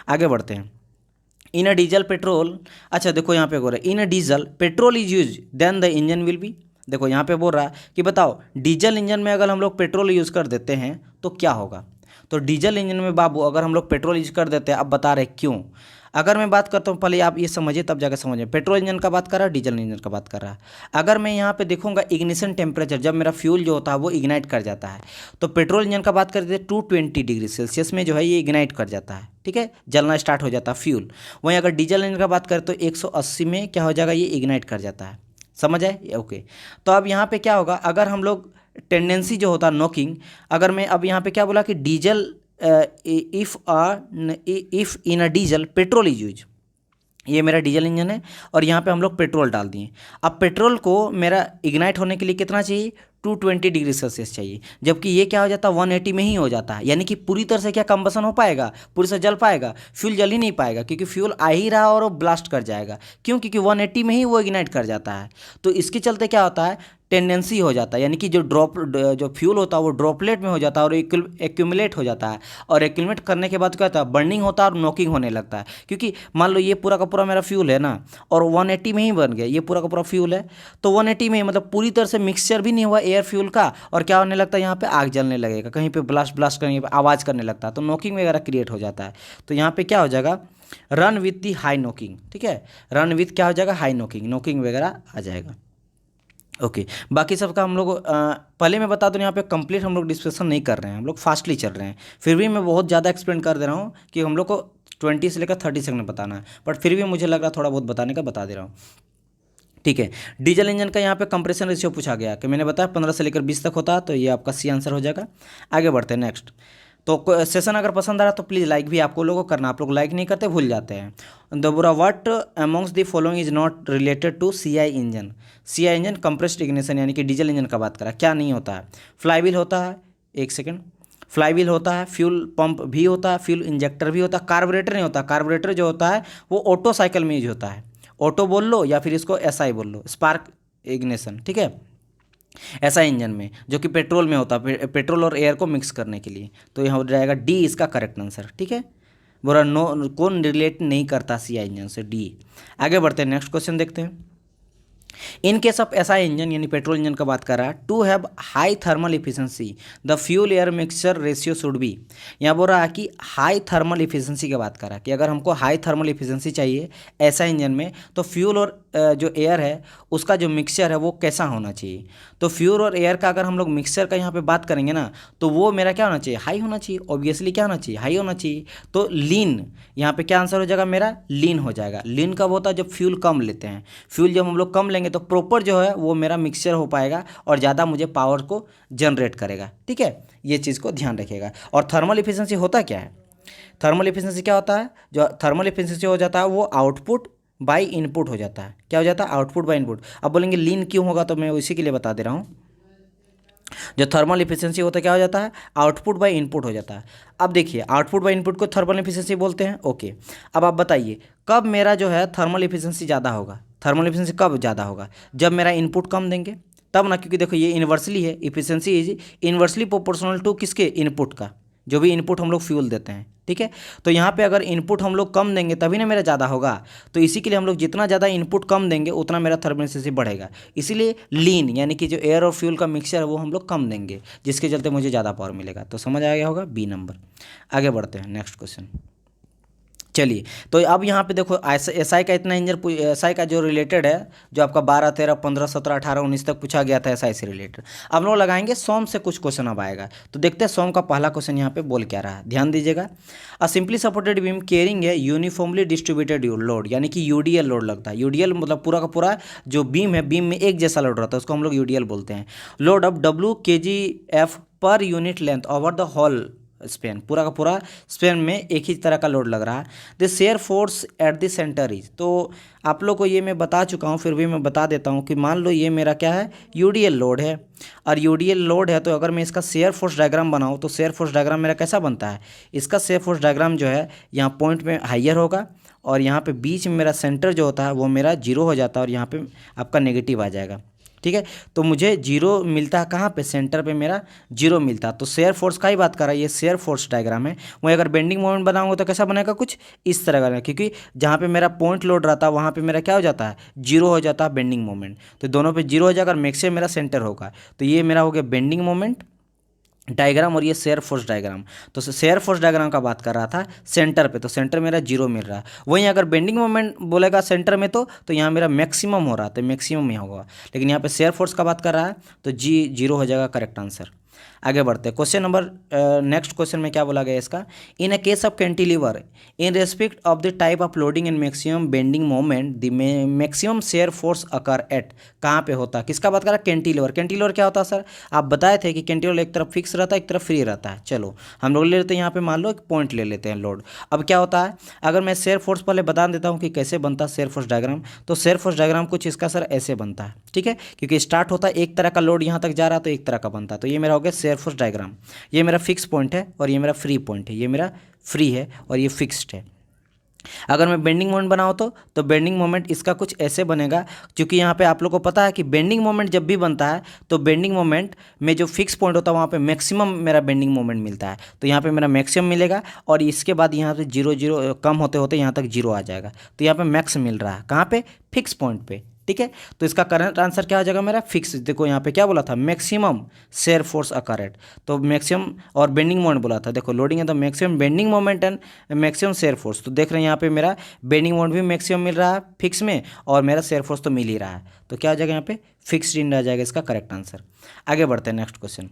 S1: आगे बढ़ते हैं। इन अ डीजल पेट्रोल, अच्छा देखो यहाँ पे बोल रहा है in a diesel petrol is use then the engine will be. देखो यहाँ पे बोल रहा है कि बताओ डीजल इंजन में अगर हम लोग पेट्रोल यूज़ कर देते हैं तो क्या होगा। तो डीजल इंजन में बाबू अगर हम लोग पेट्रोल यूज कर देते हैं, अब बता रहे क्यों। अगर मैं बात करता हूँ, पहले आप ये समझिए तब जाकर समझिए, पेट्रोल इंजन का बात कर रहा है, डीजल इंजन का बात कर रहा है। अगर मैं यहाँ पे देखूंगा इग्निशन टेम्परेचर, जब मेरा फ्यूल जो होता है वो इग्नाइट कर जाता है, तो पेट्रोल इंजन का बात करते हैं 220 डिग्री सेल्सियस में जो है ये इग्नाइट कर जाता है, ठीक है, जलना स्टार्ट हो जाता है फ्यूल। वहीं अगर डीजल इंजन का बात करें तो 180 में क्या हो जाएगा, ये इग्नाइट कर जाता है। समझ आए, ओके। तो अब यहाँ पे क्या होगा, अगर हम लोग टेंडेंसी जो होता है नॉकिंग, अगर मैं अब यहाँ पे क्या बोला कि diesel if in a diesel petrol is use, ये मेरा डीजल इंजन है और यहाँ पे हम लोग पेट्रोल डाल दिए। अब पेट्रोल को मेरा इग्नाइट होने के लिए कितना चाहिए, 220 डिग्री सेल्सियस चाहिए, जबकि ये क्या हो जाता है 180 में ही हो जाता है। यानी कि पूरी तरह से क्या कंबसन हो पाएगा, पूरी से जल पाएगा, फ्यूल जल ही नहीं पाएगा, क्योंकि फ्यूल आ ही रहा और वो ब्लास्ट कर जाएगा। क्यों, क्योंकि 180 में ही वो इग्नाइट कर जाता है। तो इसके चलते क्या होता है, टेंडेंसी हो जाता है, यानी कि जो फ्यूल होता है वो ड्रॉपलेट में हो जाता है और एक्यूमुलेट हो जाता है, और एक्यूमुलेट करने के बाद क्या होता है, बर्निंग होता है और नॉकिंग होने लगता है। क्योंकि मान लो ये पूरा का पूरा मेरा फ्यूल है ना, और 180 में ही बन गया, ये पूरा का पूरा फ्यूल है, तो 180 में मतलब पूरी तरह से मिक्सचर भी नहीं हुआ एयर फ्यूल का, और क्या होने लगता है, यहाँ पे आग जलने लगेगा, कहीं पे ब्लास्ट करने पे आवाज़ करने लगता है, तो नॉकिंग वगैरह क्रिएट हो जाता है। तो यहाँ पे क्या हो जाएगा, run with the high knocking, ठीक है, रन विथ क्या हो जाएगा, हाई नॉकिंग, नॉकिंग वगैरह आ जाएगा। ओके, बाकी सबका हम लोग पहले मैं बता दूं, यहाँ पे कंप्लीट हम लोग डिस्कशन नहीं कर रहे हैं, हम लोग फास्टली चल रहे हैं। फिर भी मैं बहुत ज़्यादा एक्सप्लेन कर दे रहा हूँ कि हम लोग को 20 से लेकर 30 सेकंड बताना है, बट फिर भी मुझे लग रहा थोड़ा बहुत बताने का बता दे रहा हूँ, ठीक है। डीजल इंजन का यहाँ पे कंप्रेशन रेशियो पूछा गया कि मैंने बताया 15 से लेकर 20 तक होता है, तो ये आपका सी आंसर हो जाएगा। आगे बढ़ते हैं नेक्स्ट। तो सेशन अगर पसंद आ रहा तो प्लीज़ लाइक भी आपको लोगों को करना, आप लोग लाइक नहीं करते, भूल जाते हैं। दोबारा, what amongst the following is not related to CI engine. CI engine compressed ignition यानी कि डीजल इंजन का बात करा, क्या नहीं होता है, फ्लाईव्हील होता है, एक सेकेंड, फ्लाईव्हील होता है, फ्यूल पंप भी होता है, फ्यूल इंजेक्टर भी होता है, कार्बोरेटर नहीं होता। कार्बोरेटर जो होता है वो ऑटो साइकिल में यूज होता है, ऑटो बोल लो या फिर इसको एसआई बोल लो, स्पार्क इग्निशन, ठीक है, ऐसा इंजन में, जो कि पेट्रोल में होता है, पेट्रोल और एयर को मिक्स करने के लिए। तो यहाँ हो जाएगा डी इसका करेक्ट आंसर, ठीक है। बोला नो, कौन रिलेट नहीं करता सीआई इंजन से, डी। आगे बढ़ते हैं, नेक्स्ट क्वेश्चन देखते हैं। In case of SI engine यानी पेट्रोल इंजन का बात कर रहा है, to have high thermal efficiency the fuel air mixture ratio should be. यहाँ बोल रहा है कि हाई थर्मल इफिशिएंसी की बात कर रहा है कि अगर हमको हाई थर्मल इफिशिएंसी चाहिए ऐसा इंजन में, तो फ्यूल और जो एयर है उसका जो मिक्सचर है वो कैसा होना चाहिए। तो फ्यूल और एयर का अगर हम लोग मिक्सचर का यहाँ पे बात करेंगे ना, तो वो मेरा क्या होना चाहिए, हाई होना चाहिए, ऑब्वियसली क्या होना चाहिए, हाई होना चाहिए। तो लीन, यहाँ पे क्या आंसर हो जाएगा मेरा, लीन हो जाएगा। लीन कब होता है, जब फ्यूल कम लेते हैं। फ्यूल जब हम लोग कम लेंगे तो प्रॉपर जो है वो मेरा मिक्सचर हो पाएगा और ज़्यादा मुझे पावर को जनरेट करेगा, ठीक है, ये चीज़ को ध्यान रखिएगा। और थर्मल इफिशिएंसी होता क्या है, थर्मल इफिशिएंसी क्या होता है, जो थर्मल इफिशिएंसी हो जाता है वो आउटपुट बाय इनपुट हो जाता है। क्या हो जाता है, आउटपुट बाय इनपुट। अब बोलेंगे लीन क्यों होगा, तो मैं उसी के लिए बता दे रहा हूँ। जो थर्मल इफिशिएंसी होता है क्या हो जाता है, आउटपुट बाय इनपुट हो जाता है। अब देखिए, आउटपुट बाय इनपुट को थर्मल इफिशिएंसी बोलते हैं, ओके। अब आप बताइए कब मेरा जो है थर्मल इफिशिएंसी ज़्यादा होगा, थर्मल इफिशिएंसी कब ज़्यादा होगा, जब मेरा इनपुट कम देंगे तब ना, क्योंकि देखो ये इन्वर्सली है, efficiency is inversely proportional to किसके, इनपुट का, जो भी इनपुट हम लोग फ्यूल देते हैं, ठीक है। तो यहाँ पे अगर इनपुट हम लोग कम देंगे तभी ना मेरा ज़्यादा होगा। तो इसी के लिए हम लोग जितना ज़्यादा इनपुट कम देंगे उतना मेरा थर्मल इफिशिएंसी बढ़ेगा। इसीलिए लीन यानी कि जो एयर और फ्यूल का मिक्सचर है वो हम लोग कम देंगे, जिसके चलते मुझे ज़्यादा पावर मिलेगा। तो समझ आ गया होगा, बी नंबर। आगे बढ़ते हैं, नेक्स्ट क्वेश्चन। चलिए, तो अब यहाँ पे देखो एसआई का इतना एसआई का जो रिलेटेड है, जो आपका 12, 13, 15, 17, 18, 19 तक पूछा गया था एसआई से रिलेटेड। अब लोग लगाएंगे सोम से कुछ क्वेश्चन अब आएगा। तो देखते हैं सोम का पहला क्वेश्चन यहाँ पे बोल क्या रहा है, ध्यान दीजिएगा। अ सिंपली सपोर्टेड बीम केयरिंग है यूनिफॉर्मली डिस्ट्रीब्यूटेड लोड, यानी कि यूडीएल लोड लगता है। यूडीएल मतलब पूरा का पूरा जो बीम है, बीम में एक जैसा लोड रहता है, उसको हम लोग यूडीएल बोलते हैं। Load of W K G F per unit length over the whole span, पूरा का पूरा स्पेन में एक ही तरह का लोड लग रहा है। The shear force at the centre is, तो आप लोग को ये मैं बता चुका हूँ, फिर भी मैं बता देता हूँ कि मान लो ये मेरा क्या है, यूडीएल लोड है। और यूडीएल लोड है तो अगर मैं इसका शेयर फोर्स डायग्राम बनाऊँ तो शेयर फोर्स डायग्राम मेरा कैसा बनता है, इसका शेयर फोर्स डायग्राम जो है यहाँ पॉइंट में हाइयर होगा, और यहाँ पे बीच में मेरा सेंटर जो होता है वो मेरा जीरो हो जाता है, और यहाँ पे आपका नेगेटिव आ जाएगा। ठीक है, तो मुझे जीरो मिलता है कहाँ पे, सेंटर पे मेरा जीरो मिलता है। तो शेयर फोर्स का ही बात कर रहा है, ये शेयर फोर्स डायग्राम है। वहीं अगर बेंडिंग मोमेंट बनाऊंगा तो कैसा बनेगा, कुछ इस तरह का, क्योंकि जहाँ पे मेरा पॉइंट लोड रहता है वहाँ पे मेरा क्या हो जाता है, जीरो हो जाता है बेंडिंग मोमेंट। तो दोनों पे जीरो हो जाएगा और मैक्सिमम मेरा सेंटर होगा। तो ये मेरा हो गया बेंडिंग मोमेंट डायग्राम, और ये शेयर फोर्स डायग्राम। तो शेयर फोर्स डायग्राम का बात कर रहा था सेंटर पे, तो सेंटर मेरा जीरो मिल रहा है। वहीं अगर बेंडिंग मोमेंट बोलेगा सेंटर में तो यहाँ मेरा मैक्सिमम हो रहा है, तो मैक्सिमम यहाँ होगा। लेकिन यहाँ पे शेयर फोर्स का बात कर रहा है तो जी जीरो हो जाएगा, करेक्ट आंसर। आगे बढ़ते हैं क्वेश्चन नंबर नेक्स्ट क्वेश्चन में क्या बोला गया इसका, in a case of cantilever in respect of the type of loading and maximum bending moment the maximum shear force occur at, कहाँ पे होता है, किसका बात कर रहा है, कैंटिलीवर। कैंटिलीवर क्या होता है सर, आप बताए थे कि कैंटिलीवर एक तरफ फिक्स रहता है, एक तरफ फ्री रहता है। चलो हम लोग ले लेते हैं, यहाँ पे मान लो एक पॉइंट ले लेते हैं लोड। अब क्या होता है, अगर मैं शेयर फोर्स पहले बता देता हूँ कि कैसे बनता है शेयर फोर्स डायग्राम। तो शेयर फोर्स डायग्राम कुछ इसका सर ऐसे बनता है, ठीक है, क्योंकि स्टार्ट होता है एक तरह का लोड यहाँ तक जा रहा है तो एक तरह का बनता है। तो ये मेरा हो गया शेयर फोर्स डायग्राम। ये मेरा फिक्स पॉइंट है और ये मेरा फ्री पॉइंट है, ये मेरा फ्री है और ये फिक्स्ड है। अगर मैं बेंडिंग मोमेंट बनाऊँ तो बेंडिंग मोमेंट इसका कुछ ऐसे बनेगा, क्योंकि यहाँ पे आप लोग को पता है कि बेंडिंग मोमेंट जब भी बनता है तो बेंडिंग मोमेंट में जो फिक्स पॉइंट होता है वहाँ पे मैक्सिमम मेरा बेंडिंग मोमेंट मिलता है। तो यहाँ पे मेरा मैक्सिमम मिलेगा और इसके बाद यहाँ पे जीरो जीरो कम होते होते यहाँ तक जीरो आ जाएगा। तो यहाँ पे मैक्स मिल रहा है कहाँ पे, फिक्स पॉइंट पे, ठीक है। तो इसका करंट आंसर क्या हो जाएगा मेरा, फिक्स। देखो यहाँ पे क्या बोला था, मैक्सिमम शेयर फोर्स अकरेट, तो मैक्सिमम और बेंडिंग मोमेंट बोला था। देखो लोडिंग है तो maximum bending moment and maximum shear force. तो देख रहे हैं यहाँ पे मेरा बेंडिंग मोमेंट भी मैक्सिमम मिल रहा है फिक्स में, और मेरा शेयर फोर्स तो मिल ही रहा है। तो क्या हो जाएगा यहाँ पे, फिक्स्ड इन आ जाएगा इसका करेक्ट आंसर। आगे बढ़ते हैं नेक्स्ट क्वेश्चन।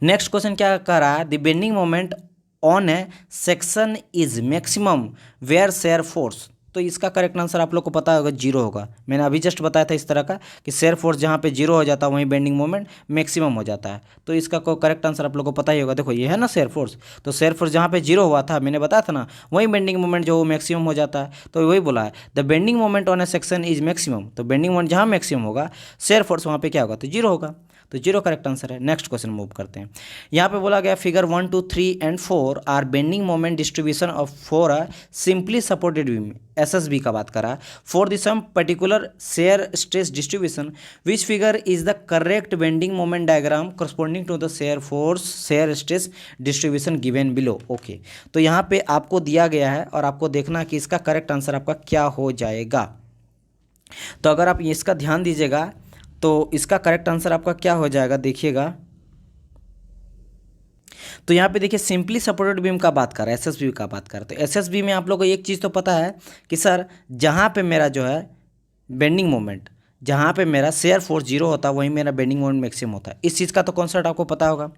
S1: नेक्स्ट क्वेश्चन क्या कह रहा है, the bending moment on a section is maximum where shear force. तो इसका करेक्ट आंसर आप लोग को पता होगा, जीरो होगा। मैंने अभी जस्ट बताया था इस तरह का कि शेयर फोर्स जहाँ पे जीरो हो जाता है वहीं बेंडिंग मोमेंट मैक्सिमम हो जाता है। तो इसका को करेक्ट आंसर आप लोग को पता ही होगा। देखो ये है ना शेयर फोर्स, तो शेयर फोर्स जहाँ पे जीरो हुआ था मैंने बताया था ना, वहीं बेंडिंग मोमेंट जो मैक्सिमम हो जाता है। तो वही बोला है the bending moment on a section is maximum. तो बेंडिंग मोमेंट जहाँ मैक्सिमम होगा शेयर फोर्स वहाँ पे क्या होगा, तो जीरो होगा। तो जीरो करेक्ट आंसर है। नेक्स्ट क्वेश्चन मूव करते हैं। यहाँ पे बोला गया figure 1, 2, 3 and 4 are bending moment distribution of for a simply supported beam, SSB का बात करा, for the some particular shear stress distribution which figure is the correct bending moment diagram corresponding to the shear force shear stress distribution given below. Okay, तो यहाँ पे आपको दिया गया है और आपको देखना कि इसका करेक्ट आंसर आपका क्या हो जाएगा। तो अगर आप इसका ध्यान दीजिएगा तो इसका करेक्ट आंसर आपका क्या हो जाएगा, देखिएगा। तो यहाँ पे देखिए सिंपली सपोर्टेड बीम का बात कर रहा है, एसएसबी का बात कर रहा है। तो एसएसबी में आप लोगों को एक चीज़ तो पता है कि सर जहाँ पे मेरा जो है बेंडिंग मोमेंट, जहाँ पे मेरा शेयर फोर्स जीरो होता है वहीं मेरा बेंडिंग मोमेंट मैक्सिमम होता है। इस चीज़ का तो कॉन्सेप्ट आपको पता होगा।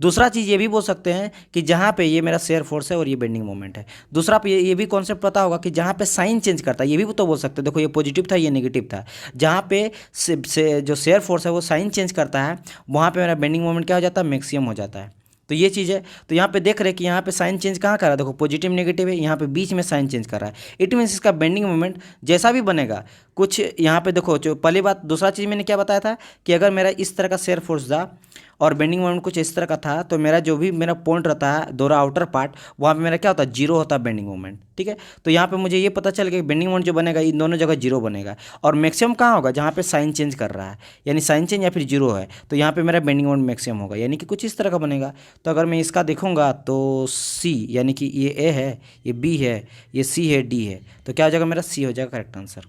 S1: दूसरा चीज़ ये भी बोल सकते हैं कि जहाँ पे ये मेरा शेयर फोर्स है और ये बेंडिंग मोमेंट है। दूसरा ये भी कॉन्सेप्ट पता होगा कि जहाँ पे साइन चेंज करता है, ये भी तो बोल सकते हैं। देखो ये पॉजिटिव था, ये नेगेटिव था। जहाँ पे जो शेयर फोर्स है वो साइन चेंज करता है वहाँ पर मेरा बेंडिंग मोमेंट क्या हो जाता है, मैक्सिमम हो जाता है। तो ये चीज़ है। तो यहाँ पे देख रहे हैं कि यहाँ पे साइन चेंज कहाँ कर रहा है, देखो पॉजिटिव नेगेटिव है, यहाँ पे बीच में साइन चेंज कर रहा है। इट मीन्स इसका बेंडिंग मोमेंट जैसा भी बनेगा कुछ यहाँ पे देखो, जो पहली बात। दूसरा चीज़ मैंने क्या बताया था कि अगर मेरा इस तरह का शेयर फोर्स था और बेंडिंग मोमेंट कुछ इस तरह का था तो मेरा जो भी मेरा पॉइंट रहता है दोनों आउटर पार्ट, वहाँ पे मेरा क्या होता है, जीरो होता है बेंडिंग मोमेंट, ठीक है। तो यहाँ पे मुझे ये पता चल गया कि बेंडिंग मोमेंट जो बनेगा इन दोनों जगह जीरो बनेगा, और मैक्सिमम कहाँ होगा, जहाँ पे साइन चेंज कर रहा है, यानी साइन चेंज या फिर जीरो है, तो यहाँ पे मेरा बेंडिंग मोमेंट मैक्सिमम होगा, यानी कि कुछ इस तरह का बनेगा। तो अगर मैं इसका देखूंगा तो सी, यानी कि ये ए है, ये बी है, ये सी है, डी है, तो क्या हो जाएगा, मेरा सी हो जाएगा करेक्ट आंसर।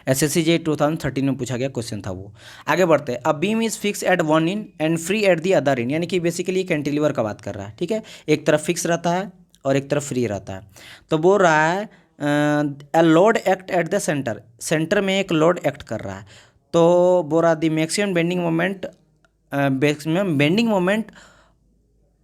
S1: एसएससी जे 2013 में पूछा गया क्वेश्चन था वो। आगे बढ़ते हैं। अब beam is fix eight one in and free at the other in, यानी कि बेसिकली कैंटिलीवर का बात कर रहा है, ठीक है। एक तरफ फिक्स रहता है और एक तरफ फ्री रहता है। तो बोल रहा है a load act at the centre, centre में एक लोड एक्ट कर रहा है। तो बोल रहा the maximum bending moment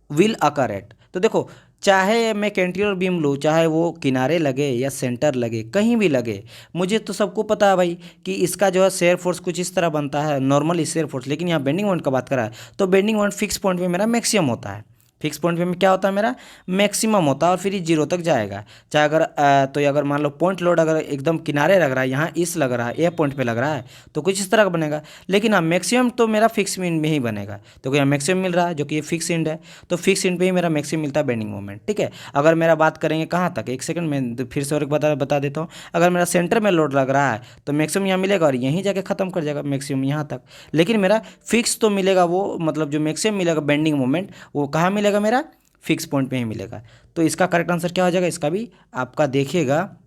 S1: will occur at. तो देखो, चाहे मैं कैंटिलीवर बीम लूँ, चाहे वो किनारे लगे या सेंटर लगे, कहीं भी लगे, मुझे तो सबको पता है भाई कि इसका जो है शेयर फोर्स कुछ इस तरह बनता है, नॉर्मल शेयर फोर्स। लेकिन यहाँ बेंडिंग मोमेंट का बात करा है तो बेंडिंग मोमेंट फिक्स पॉइंट पे मेरा मैक्सिमम होता है, फिक्स पॉइंट पे क्या होता है मेरा मैक्सिमम होता है, और फिर ये जीरो तक जाएगा। चाहे अगर तो अगर मान लो पॉइंट लोड अगर एकदम किनारे लग रहा है, यहाँ इस लग रहा है, ए पॉइंट पे लग रहा है, तो कुछ इस तरह का बनेगा। लेकिन हाँ, मैक्सिमम तो मेरा फिक्स इंड में ही बनेगा। तो यहाँ मैक्सिमम मिल रहा है जो कि ये फिक्स इंड है, तो फिक्स इंड पे ही मेरा मैक्सिमम मिलता है बेंडिंग मोमेंट। ठीक है, अगर मेरा बात करेंगे कहाँ तक, एक सेकंड में फिर से और एक बता देता हूँ। अगर मेरा सेंटर में लोड लग रहा है तो मैक्सिमम यहाँ मिलेगा और यहीं जाके खत्म कर जाएगा मैक्सिमम यहाँ तक। लेकिन मेरा फिक्स तो मिलेगा, वो मतलब जो मैक्सिमम मिलेगा बेंडिंग मोमेंट, वो कहाँ मिलेगा, मेरा फिक्स पॉइंट पे ही मिलेगा। तो इसका करेक्ट आंसर क्या हो जाएगा, इसका भी आपका देखिएगा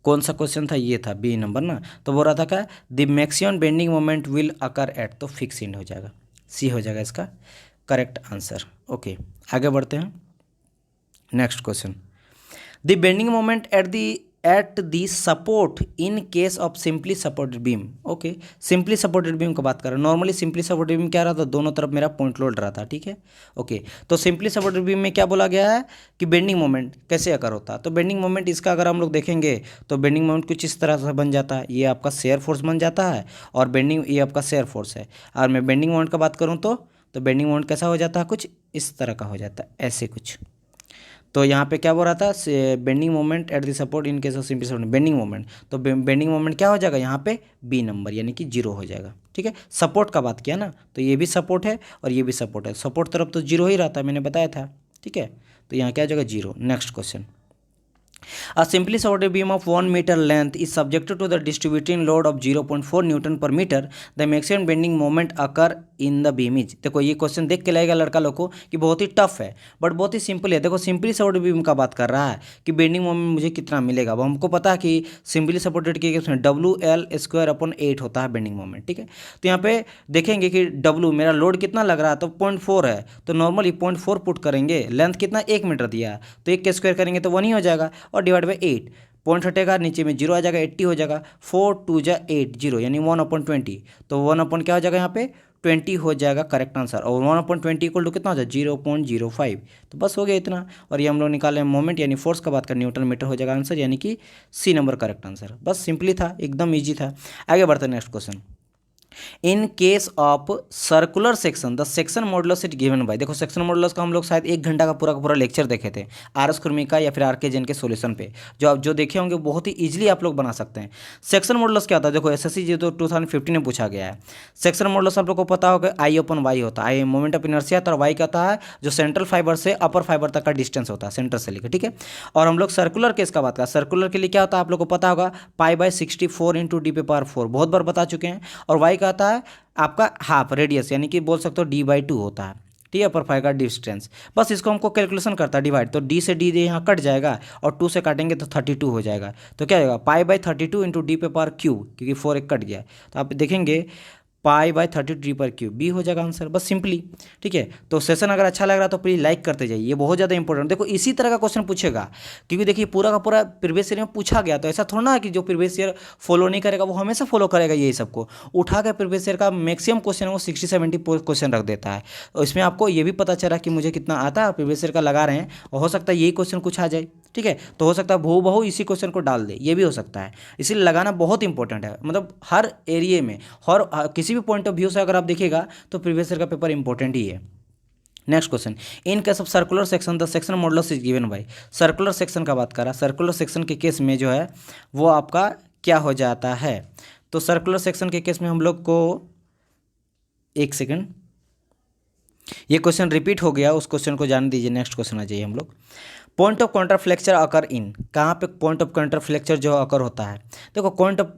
S1: कौन सा क्वेश्चन था, ये था बी नंबर ना। तो बोल रहा था क्या, the maximum bending moment will occur at, तो फिक्स इंड हो जाएगा, सी हो जाएगा इसका करेक्ट आंसर। ओके, आगे बढ़ते हैं। Next question, the bending moment at the support in case of simply supported beam. Okay, simply supported beam की बात कर रहे हैं। नॉर्मली सिंपली सपोर्टेड बीम क्या रहा था, दोनों तरफ मेरा पॉइंट लोड रहा था। ठीक है, ओके, तो सिंपली सपोर्टेड बीम में क्या बोला गया है कि बेंडिंग मोमेंट कैसे अकर होता है। तो बेंडिंग मोमेंट इसका अगर हम लोग देखेंगे तो बेंडिंग मोमेंट कुछ इस तरह से बन जाता है, ये आपका शेयर फोर्स बन जाता है, और बेंडिंग ये आपका शेयर फोर्स है। और मैं बेंडिंग मोमेंट का बात करूँ तो बेंडिंग मोमेंट कैसा हो जाता है, कुछ इस तरह का हो जाता है, ऐसे कुछ। तो यहाँ पे क्या बोल रहा था, bending moment at the support in case of simply support bending moment. तो बेंडिंग मोमेंट क्या हो जाएगा यहाँ पे, बी नंबर, यानी कि जीरो हो जाएगा। ठीक है, सपोर्ट का बात किया ना, तो ये भी सपोर्ट है और ये भी सपोर्ट है, सपोर्ट तरफ तो जीरो ही रहता है, मैंने बताया था। ठीक है, तो यहाँ क्या हो जाएगा, zero. Next question, A simply supported beam of 1 meter length is subjected to the distributing load of 0.4 Newton per meter. The maximum bending moment occur in the beam is। देखो ये क्वेश्चन देख के लगेगा लड़का लोग को कि बहुत ही टफ है, बट बहुत ही सिंपल है। देखो सिंपली सपोर्टेड बीम का बात कर रहा है कि बेंडिंग मोमेंट मुझे कितना मिलेगा। अब हमको पता है कि सिंपली सपोर्टेड के केस में WL²/8 होता है बेंडिंग मोमेंट। ठीक है, तो यहाँ पे देखेंगे कि W मेरा लोड कितना लग रहा है, तो 0.4 है, तो नॉर्मली 0.4 पुट करेंगे। लेंथ कितना 1 मीटर दिया है, तो 1 के स्क्वायर करेंगे तो 1 ही हो जाएगा, और डिवाइड बाई 8, पॉइंट हटेगा, नीचे में जीरो आ जाएगा, 80 हो जाएगा। 4 2 जा 8 जीरो, यानी 1/20। तो 1 क्या हो जाएगा, यहाँ पे 20 हो जाएगा करेक्ट आंसर। और 1/20 इक्वल टू कितना हो जाएगा, 0.05। तो बस हो गया इतना। और ये हम लोग निकाले मोमेंट यानी फोर्स का बात करें, न्यूटन मीटर हो जाएगा आंसर, यानी कि सी नंबर करेक्ट आंसर। बस सिंपली था, एकदम ईजी था। आगे बढ़ते हैं next question. In case of circular section the section modulus is given by. देखो सेक्शन मॉडुलस का हम लोग शायद 1 घंटा का पूरा लेक्चर देखे थे आर.एस. खुरमी का या फिर आर.के. जैन के सॉल्यूशन पे, जो आप जो देखे होंगे बहुत ही इजीली आप लोग बना सकते हैं। सेक्शन मॉडुलस क्या होता है, देखो एसएससी जी तो 2015 में पूछा गया है। सेक्शन मॉडुलस आप लोग को पता होगा I/Y होता है, मोमेंट ऑफ इनर्शिया, और वाई कहता है जो सेंट्रल फाइबर से अपर फाइबर तक का डिस्टेंस होता है, सेंटर से लेकर। ठीक है, और हम लोग सर्कुलर केस का बात करें, सर्कुलर के लिए क्या होता है आप लोग को पता होगा, π/64 × D⁴ बहुत बार बता चुके हैं। और वाई कहता है आपका हाफ रेडियस, यानी कि बोल सकते हो D/2 होता है। ठीक है, पर फाइव का डिस्टेंस, बस इसको हमको कैलकुलेशन करता है डिवाइड, तो D से D यहाँ कट जाएगा और 2 से काटेंगे तो 32 हो जाएगा। तो क्या होगा, π/32 × D⁴, क्योंकि 4 एक कट गया। तो आप देखेंगे π/32 D⁴, बी हो जाएगा आंसर, बस सिंपली। ठीक है, तो सेशन अगर अच्छा लग रहा है तो प्लीज़ लाइक करते जाइए, ये बहुत ज़्यादा इंपॉर्टेंट। देखो इसी तरह का क्वेश्चन पूछेगा, क्योंकि देखिए पूरा का पूरा प्रीवियस ईयर में पूछा गया, तो ऐसा थोड़ा ना कि जो प्रीवियस ईयर फॉलो नहीं करेगा वो हमेशा फॉलो करेगा। यही सबको उठा कर प्रीवियस ईयर का मैक्सिमम क्वेश्चन वो 60-70 क्वेश्चन रख देता है। और इसमें आपको ये भी पता चला कि मुझे कितना आता है, प्रीवियस ईयर का लगा रहे हैं, और हो सकता है यही क्वेश्चन कुछ आ जाए। ठीक है, तो हो सकता है बहु इसी क्वेश्चन को डाल दे, ये भी हो सकता है। इसीलिए लगाना बहुत इंपॉर्टेंट है, मतलब हर एरिए में और किसी भी पॉइंट ऑफ व्यू से अगर आप देखिएगा तो प्रीवियस ईयर का पेपर इंपॉर्टेंट ही है। Next question, in case of circular section the section modulus is given by. Circular section का बात करा, सर्कुलर सेक्शन के केस में जो है वो आपका क्या हो जाता है। तो सर्कुलर सेक्शन के केस में हम लोग को, एक सेकंड, ये क्वेश्चन रिपीट हो गया, उस क्वेश्चन को जान दीजिए। नेक्स्ट क्वेश्चन आ जाइए हम लोग। पॉइंट ऑफ कॉन्ट्राफ्लेक्चर अकर इन, कहाँ पे पॉइंट ऑफ कॉन्ट्राफ्लेक्चर जो अकर होता है। देखो पॉइंट ऑफ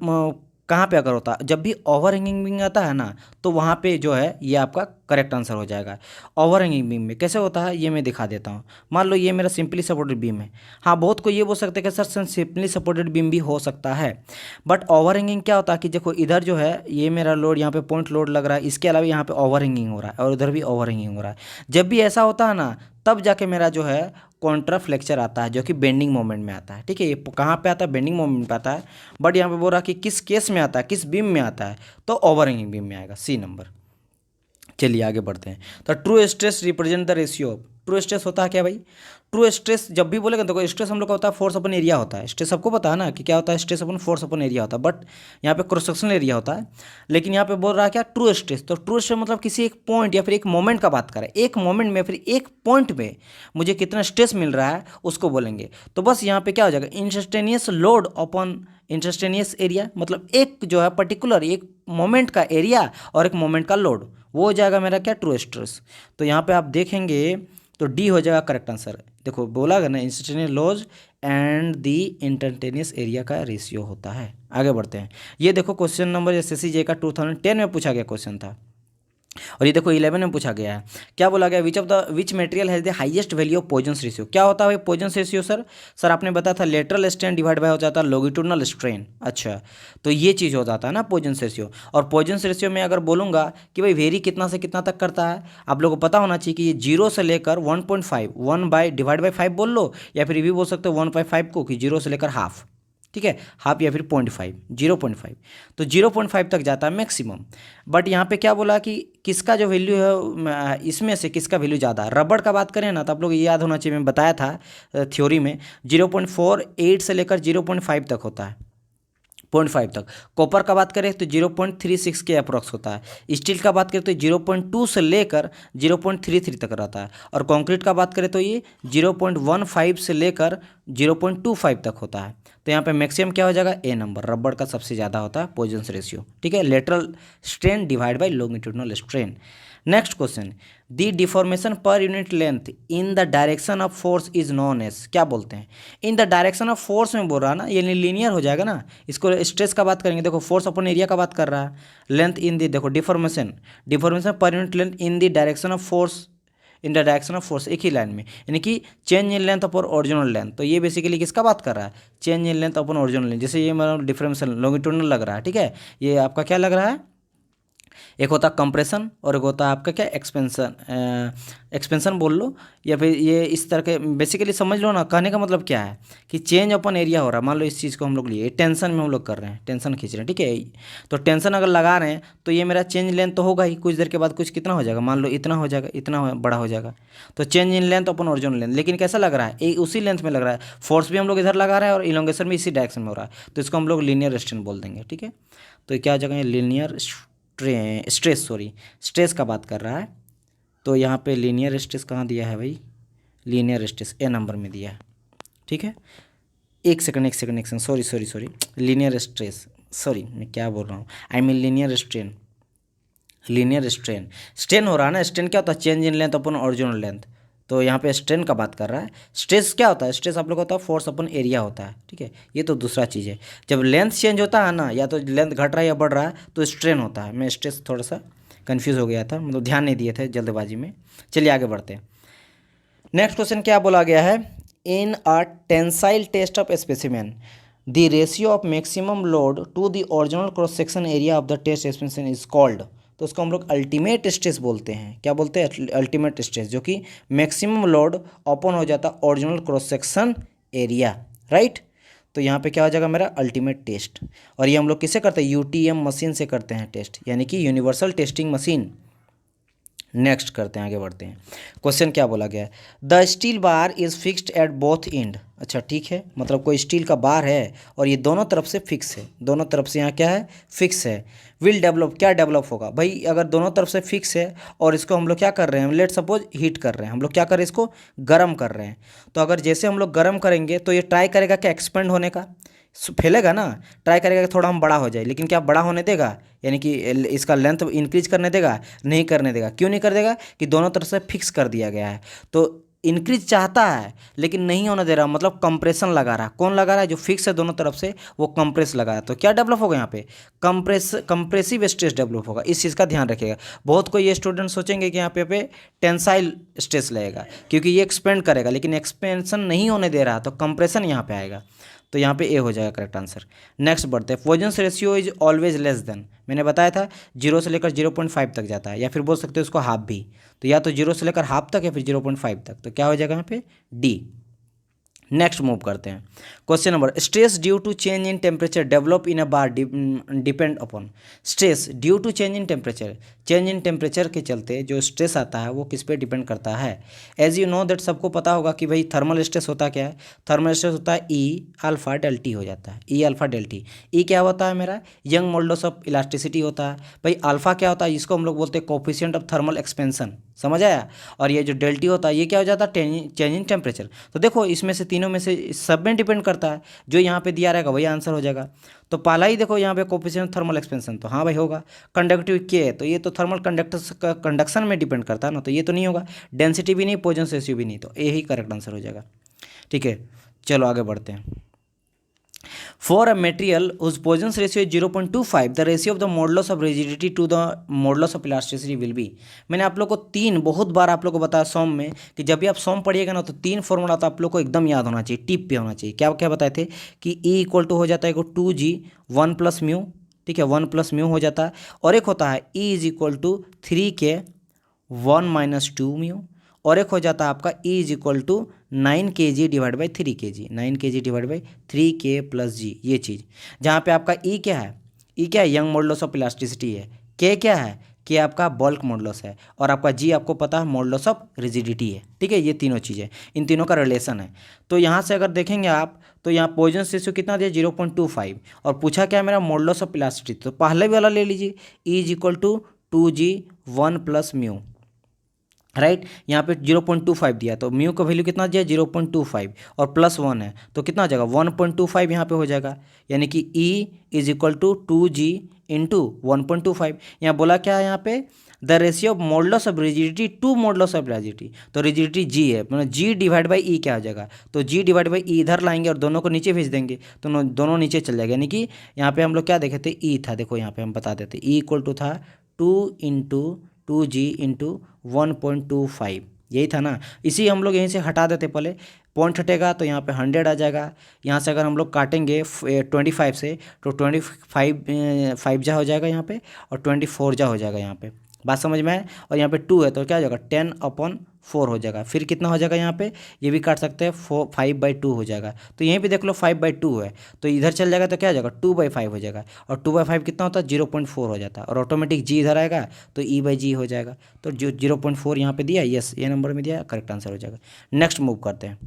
S1: कहाँ पे अकर होता है, जब भी ओवर हैंगिंग बीम आता है ना, तो वहाँ पे जो है ये आपका करेक्ट आंसर हो जाएगा। ओवर हैंगिंग बीम में कैसे होता है ये मैं दिखा देता हूँ। मान लो ये मेरा सिंपली सपोर्टेड बीम है, हाँ बहुत को ये बोल सकते हैं कि सर सिंपली सपोर्टेड बीम भी हो सकता है, बट ओवर हैंगिंग क्या होता है कि देखो इधर जो है ये मेरा लोड यहाँ पे पॉइंट लोड लग रहा है, इसके अलावा यहाँ पे ओवर हैंगिंग हो रहा है और उधर भी ओवर हैंगिंग हो रहा है। जब भी ऐसा होता है ना, तब जाके मेरा जो है कॉन्ट्राफ्लेक्चर आता है जो कि बेंडिंग मोमेंट में आता है। ठीक है, ये कहाँ पे आता है? बेंडिंग मोमेंट पे आता है। बट यहाँ पे बोल रहा कि किस केस में आता है, किस बीम में आता है, तो ओवरहैंगिंग बीम में आएगा, सी नंबर। चलिए आगे बढ़ते हैं। तो true stress represent the ratio of, true stress होता है क्या भाई? ट्रू स्ट्रेस जब भी बोलेगा तो स्ट्रेस हम लोग का होता है फोर्स अपन एरिया होता है। स्ट्रेस सबको पता है ना कि क्या होता है, स्ट्रेस अपन फोर्स अपन एरिया होता है, बट यहाँ पे क्रॉस सेक्शनल एरिया होता है। लेकिन यहाँ पे बोल रहा है क्या? True stress. तो ट्रू स्ट्रेस मतलब किसी एक पॉइंट या फिर एक मोमेंट का बात करें, एक मोमेंट में फिर एक पॉइंट में मुझे कितना स्ट्रेस मिल रहा है उसको बोलेंगे। तो बस यहाँ पे क्या हो जाएगा? Instantaneous load upon instantaneous area, मतलब एक जो है पर्टिकुलर एक मोमेंट का एरिया और एक मोमेंट का लोड, वो हो जाएगा मेरा क्या? True stress. तो यहाँ पे आप देखेंगे तो डी हो जाएगा करेक्ट आंसर। देखो बोला गया ना, instantaneous load and the instantaneous area का रेशियो होता है। आगे बढ़ते हैं। ये देखो क्वेश्चन नंबर एसएससी जे का 2010 में पूछा गया क्वेश्चन था, और ये देखो 11 में पूछा गया है। क्या बोला गया? Which material has the highest value of Poisson ratio. क्या होता है भाई पॉइजन रेशियो? सर आपने बताया था लेटरल स्ट्रेन डिवाइड बाय हो जाता है लॉन्गिट्यूडिनल स्ट्रेन। अच्छा, तो ये चीज़ हो जाता है ना पॉइजन रेशियो। और पॉइजन रेशियो में अगर बोलूँगा कि भाई वेरी कितना से कितना तक करता है, आप लोगों को पता होना चाहिए कि ये 0 से लेकर 1.5, 1/5 बोल लो, या फिर ये भी बोल सकते हो 1/5 को कि 0 से लेकर हाफ। ठीक है, हाफ या फिर 0.5, 0.5, तो 0.5 तक जाता है मैक्सिमम। बट यहाँ पे क्या बोला कि किसका जो वैल्यू है, इसमें से किसका वैल्यू ज़्यादा है? रबड़ का बात करें ना तो आप लोग ये याद होना चाहिए, मैं बताया था थ्योरी में 0.48 से लेकर 0.5 तक होता है, 0.5 तक। कॉपर का बात करें तो 0.36 के अप्रॉक्स होता है। स्टील का बात करें तो 0.2 से लेकर 0.33 तक रहता है। और कंक्रीट का बात करें तो ये 0.15 से लेकर 0.25 तक होता है। तो यहाँ पे मैक्सिमम क्या हो जाएगा? ए नंबर, रबड़ का सबसे ज़्यादा होता है पॉइजन रेशियो। ठीक है, lateral strain divide by longitudinal strain. Next question, the deformation per unit length in the direction of force is known as. क्या बोलते हैं? In the direction of force में बोल रहा है ना, ये लीनियर हो जाएगा ना। इसको स्ट्रेस का बात करेंगे, देखो फोर्स अपन एरिया का बात कर रहा है, लेंथ इन द, देखो deformation per unit length in the direction of force, in the direction of force, एक ही लाइन में, यानी कि change in length upon original length. तो ये बेसिकली किसका बात कर रहा है? Change in length upon original length. जैसे ये मतलब डिफरेंशियल लॉन्गिट्यूडिनल लग रहा है। ठीक है, ये आपका क्या लग रहा है? एक होता है कंप्रेशन और एक होता है आपका क्या? एक्सपेंशन। एक्सपेंशन बोल लो, या फिर ये इस तरह के बेसिकली समझ लो ना। कहने का मतलब क्या है कि चेंज अपन एरिया हो रहा है। मान लो इस चीज़ को हम लोग लिए टेंशन में हम लोग कर रहे हैं, टेंशन खींच रहे हैं। ठीक है, तो टेंशन अगर लगा रहे हैं तो ये मेरा चेंज लेंथ तो होगा ही, कुछ देर के बाद कुछ कितना हो जाएगा, मान लो इतना हो जाएगा, इतना बड़ा हो जाएगा। तो change in length upon original length, लेकिन कैसा लग रहा है? उसी लेंथ में लग रहा है। फोर्स भी हम लोग इधर लगा रहे हैं और इलोंगेशन भी इसी डायरेक्शन में हो रहा है, तो इसको हम लोग लीनियर स्ट्रेन बोल देंगे। ठीक है, तो क्या हो जाएगा? लीनियर स्ट्रेस, सॉरी स्ट्रेस का बात कर रहा है। तो यहाँ पे लीनियर स्ट्रेस कहाँ दिया है भाई? लीनियर स्ट्रेस ए नंबर में दिया है। ठीक है, एक second, sorry linear stress, sorry मैं क्या बोल रहा हूँ, I mean linear strain. Linear strain हो रहा है ना। स्ट्रेन क्या होता है? Change in length upon original length. तो यहाँ पे स्ट्रेन का बात कर रहा है। स्ट्रेस क्या होता है? स्ट्रेस आप लोग होता है फोर्स अपन एरिया होता है। ठीक है, ये तो दूसरा चीज़ है। जब लेंथ चेंज होता है ना, या तो लेंथ घट रहा है या बढ़ रहा है, तो स्ट्रेन होता है। मैं स्ट्रेस थोड़ा सा कन्फ्यूज़ हो गया था, मतलब ध्यान नहीं दिए थे जल्दबाजी में। चलिए आगे बढ़ते हैं। नेक्स्ट क्वेश्चन क्या बोला गया है? In a tensile test of specimen the ratio of maximum load to the original cross section area of the test specimen is called. तो उसको हम लोग अल्टीमेट स्ट्रेस बोलते हैं। क्या बोलते हैं? अल्टीमेट स्ट्रेस, जो कि मैक्सिमम लोड अपॉन हो जाता है original cross section area, right. तो यहाँ पे क्या हो जाएगा मेरा? Ultimate test. और ये हम लोग किससे करते हैं? यूटीएम मशीन से करते हैं टेस्ट, यानी कि यूनिवर्सल टेस्टिंग मशीन। नेक्स्ट करते हैं, आगे बढ़ते हैं। क्वेश्चन क्या बोला गया है? The steel bar is fixed at both and. अच्छा ठीक है, मतलब कोई स्टील का बार है और ये दोनों तरफ से फिक्स है, दोनों तरफ से यहाँ क्या है? फिक्स है। विल डेवलप, क्या डेवलप होगा भाई? अगर दोनों तरफ से फिक्स है और इसको हम लोग क्या कर रहे हैं? लेट सपोज हीट कर रहे हैं, हम लोग क्या कर रहे हैं? इसको गर्म कर रहे हैं। तो अगर जैसे हम लोग गर्म करेंगे तो ये ट्राई करेगा क्या? एक्सपेंड होने का, फैलेगा ना, ट्राई करेगा कि थोड़ा हम बड़ा हो जाए, लेकिन क्या बड़ा होने देगा? यानी कि इसका लेंथ इंक्रीज करने देगा? नहीं करने देगा। क्यों नहीं कर देगा? कि दोनों तरफ से फिक्स कर दिया गया है। तो इंक्रीज चाहता है लेकिन नहीं होने दे रहा, मतलब कंप्रेशन लगा रहा है। कौन लगा रहा है? जो फिक्स है दोनों तरफ से, वो कंप्रेस लगा रहा है। तो क्या डेवलप होगा यहाँ पे? कंप्रेसिव स्ट्रेस डेवलप होगा। इस चीज़ का ध्यान रखिएगा। बहुत कोई ये स्टूडेंट सोचेंगे कि यहाँ पे टेंसाइल स्ट्रेस लगेगा क्योंकि ये एक्सपेंड करेगा, लेकिन एक्सपेंशन नहीं होने दे रहा, तो कंप्रेशन यहाँ पे आएगा। तो यहाँ पे ए हो जाएगा करेक्ट आंसर। नेक्स्ट बढ़ते हैं, Poisson ratio is always less than, मैंने बताया था 0 से लेकर 0.5 तक जाता है, या फिर बोल सकते हो उसको हाफ भी, तो या तो 0 से लेकर हाफ तक या फिर 0.5 तक, तो क्या हो जाएगा यहाँ पे डी। नेक्स्ट मूव करते हैं, question number, stress due to change in temperature develop in a bar depend upon, stress due to change in temperature, change in temperature के चलते जो स्ट्रेस आता है वो किस पे डिपेंड करता है। एज यू नो दैट, सबको पता होगा कि भाई थर्मल स्ट्रेस होता क्या है, थर्मल स्ट्रेस होता है ई अल्फा डेल टी हो जाता है, ई अल्फा डेल टी। ई क्या होता है मेरा, यंग मॉडुलस ऑफ इलास्टिसिटी होता है। भाई अल्फा क्या होता है, इसको हम लोग बोलते हैं कोफिशिएंट ऑफ थर्मल एक्सपेंशन, समझ आया। और ये जो डेल टी होता है ये क्या हो जाता है, चेंज इन टेम्परेचर। तो देखो इसमें से तीनों में से सब में डिपेंड करता है, जो यहाँ पे दिया रहेगा वही आंसर हो जाएगा। तो पहला ही देखो यहाँ पे कोफिशिएंट थर्मल एक्सपेंशन, तो हाँ भाई होगा। कंडक्टिव के, तो ये तो थर्मल कंडक्शन में डिपेंड करता है ना, तो ये तो नहीं होगा। डेंसिटी भी नहीं, पॉइजन रेशियो भी नहीं, तो ए ही करेक्ट आंसर हो जाएगा। ठीक है, चलो आगे बढ़ते हैं। For a material whose Poisson's ratio is 0.25, the ratio of the modulus of rigidity to the modulus of elasticity will be। मैंने आप लोग को बहुत बार आप लोग को बताया सॉम में कि जब भी आप सॉम पढ़िएगा ना तो 3 फॉर्मूला तो आप लोग को एकदम याद होना चाहिए, टिप पे होना चाहिए। क्या क्या बताए थे कि E इक्वल टू हो जाता है 2G 1 प्लस म्यू, ठीक है 1 प्लस म्यू हो जाता है, और एक होता है E is equal to 3K 1 minus 2 mu, और एक हो जाता है आपका E is equal to 9kg divide by 3kg, 9kg divide by 3k plus G, ये चीज़। जहाँ पे आपका E क्या है, E क्या है, यंग मॉडुलस ऑफ इलास्टिसिटी है। K क्या है, K आपका बल्क मॉडुलस है, और आपका G आपको पता है मॉडुलस ऑफ रिजिडिटी है। ठीक है, ये तीनों चीज़ें, इन तीनों का रिलेशन है। तो यहाँ से अगर देखेंगे आप तो यहाँ पॉइजन रेशियो कितना दिया 0.25, और पूछा क्या मेरा मॉडुलस ऑफ इलास्टिसिटी, तो पहले वाला ले लीजिए, E is equal to 2G 1 plus mu, right. यहाँ पे 0.25 दिया, तो म्यू का वैल्यू कितना दिया 0.25, और प्लस 1 है तो कितना हो जाएगा 1.25 यहाँ पे हो जाएगा, यानी कि E is equal to 2G into 1.25। यहाँ बोला क्या है, यहाँ पे the ratio of modulus of rigidity to modulus of rigidity, तो रिजिडिटी G है, मतलब G डिवाइड बाई E क्या हो जाएगा, तो G डिवाइड बाई E इधर लाएंगे और दोनों को नीचे भेज देंगे, तो दोनों नीचे चल जाएगा। यानी कि यहाँ पे हम लोग क्या देखे थे, E था, देखो यहाँ पे हम बता देते E इक्वल टू था 2 इंटू 2G इंटू 1.25, यही था ना। इसी हम लोग यहीं से हटा देते, पहले पॉइंट हटेगा तो यहाँ पे 100 आ जाएगा। यहाँ से अगर हम लोग काटेंगे 25 से तो 25 जा हो जाएगा यहाँ पे, और 24 जा हो जाएगा यहाँ पे, बात समझ में आए। और यहाँ पे 2 है तो क्या हो जाएगा 10/4 हो जाएगा। फिर कितना हो जाएगा यहाँ पे, ये भी काट सकते हैं, 5/2 हो जाएगा। तो यहीं पे देख लो 5/2 है, तो इधर चल जाएगा तो क्या हो जाएगा 2/5 हो जाएगा, और 2/5 कितना होता है 0.4 हो जाता है, और ऑटोमेटिक जी इधर आएगा तो E/G हो जाएगा। तो जो 0.4 यहाँ पे दिया, यस ये नंबर में दिया, करेक्ट आंसर हो जाएगा। नेक्स्ट मूव करते हैं।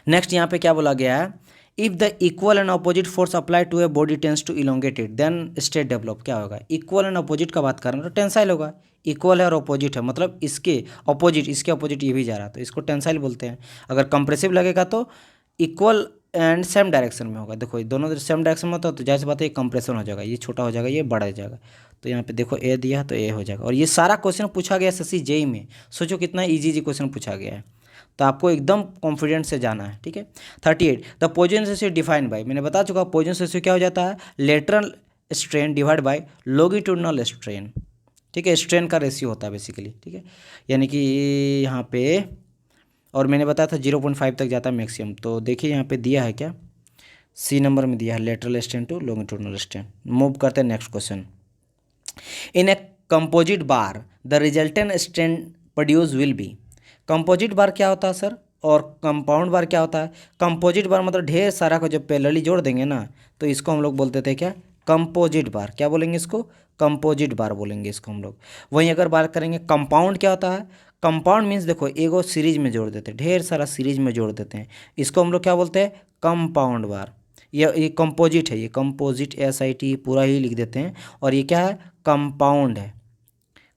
S1: नेक्स्ट यहाँ पे क्या बोला गया है, if the equal and opposite force apply to a body tense to elongated then state develop, क्या होगा, इक्वल एंड अपोजिट का बात कर रहे हैं तो टेंसाइल होगा। इक्वल है और अपोजिट है, मतलब इसके अपोजिट ये भी जा रहा है, तो इसको टेंसाइल बोलते हैं। अगर कंप्रेसिव लगेगा तो इक्वल एंड सेम डायरेक्शन में होगा, देखो दोनों सेम डायरेक्शन में होता है तो जैसे बात है कंप्रेशन हो जाएगा, ये छोटा हो जाएगा ये बड़ा हो जाएगा। तो यहाँ पे देखो ए दिया तो ए हो जाएगा। और ये सारा क्वेश्चन पूछा गया SSC JEE में, सोचो कितना इजी क्वेश्चन पूछा गया है, तो आपको एकदम कॉन्फिडेंस से जाना है। ठीक है, 38 the Poisson ratio defined by, मैंने बता चुका पॉइजन रेशियो क्या हो जाता है, lateral strain divide by longitudinal strain. ठीक है, स्ट्रेन का रेशियो होता है बेसिकली। ठीक है, यानी कि यहाँ पे, और मैंने बताया था 0.5 तक जाता है मैक्सिमम। तो देखिए यहाँ पे दिया है क्या, C नंबर में दिया है lateral strain to longitudinal strain. Move करते हैं next question. In a composite bar the resultant strain produce will be, composite bar क्या होता है सर, और कंपाउंड बार क्या होता है। कंपोजिट बार मतलब ढेर सारा को जब पैरेलली जोड़ देंगे ना तो इसको हम लोग बोलते थे क्या, कंपोजिट बार। क्या बोलेंगे इसको, कंपोजिट बार बोलेंगे इसको हम लोग। वहीं अगर बात करेंगे कंपाउंड क्या होता है, कंपाउंड मीन्स देखो एगो सीरीज में जोड़ देते हैं, ढेर सारा सीरीज में जोड़ देते हैं, इसको हम लोग क्या बोलते हैं, कंपाउंड बार। ये कंपोजिट है, ये कंपोजिट SIT पूरा ही लिख देते हैं, और ये क्या है, कंपाउंड है,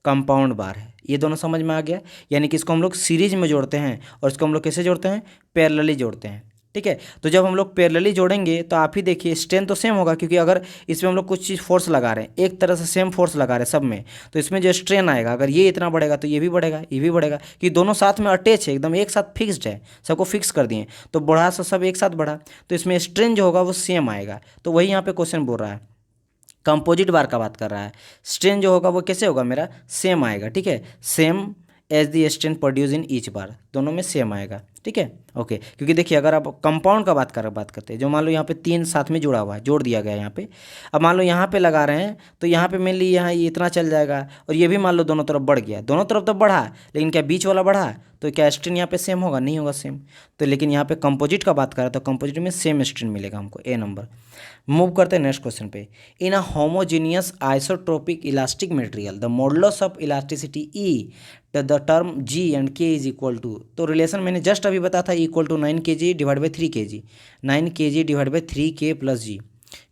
S1: कंपाउंड बार है। ये दोनों समझ में आ गया, यानी कि इसको हम लोग सीरीज में जोड़ते हैं और इसको हम लोग कैसे जोड़ते हैं, पैरेलली जोड़ते हैं। ठीक है, तो जब हम लोग पैरेलली जोड़ेंगे तो आप ही देखिए स्ट्रेन तो सेम होगा, क्योंकि अगर इसमें हम लोग कुछ चीज़ फोर्स लगा रहे हैं, एक तरह से सेम फोर्स लगा रहे हैं सब में, तो इसमें जो स्ट्रेन आएगा अगर ये इतना बढ़ेगा तो ये भी बढ़ेगा, ये भी बढ़ेगा, कि दोनों साथ में अटैच है, एकदम एक साथ फिक्स्ड है, सबको फिक्स कर दिए, तो बढ़ा से सब एक साथ बढ़ा, तो इसमें स्ट्रेन जो होगा वो सेम आएगा। तो वही यहाँ पे क्वेश्चन बोल रहा है, कंपोजिट बार का बात कर रहा है, स्ट्रेन जो होगा वो कैसे होगा मेरा, सेम आएगा। ठीक है, same as the strain produce in each bar, दोनों में सेम आएगा। ठीक ठीक है। ओके, क्योंकि देखिए अगर आप कंपाउंड का बात करते हैं, जो मान लो यहाँ पे 3 साथ में जुड़ा हुआ है, जोड़ दिया गया है यहाँ पे। अब मान लो यहाँ पे लगा रहे हैं तो यहाँ पे मेनली यहाँ ये इतना चल जाएगा, और ये भी मान लो दोनों तरफ बढ़ गया, दोनों तरफ तो बढ़ा, लेकिन क्या बीच वाला बढ़ा? तो क्या स्ट्रेन यहाँ पे सेम होगा? नहीं होगा सेम। तो लेकिन यहाँ पे कंपोजिट का बात कर रहा है तो कंपोजिट में सेम स्ट्रेन मिलेगा हमको, ए नंबर। मूव करते हैं नेक्स्ट क्वेश्चन पे। In a homogeneous isotropic elastic material the modulus of elasticity E the term G and K is equal to, तो रिलेशन मैंने जस्ट अभी बताया था, equal to 9 kg divide by 3 kg, 9 kg divide by 3k plus G.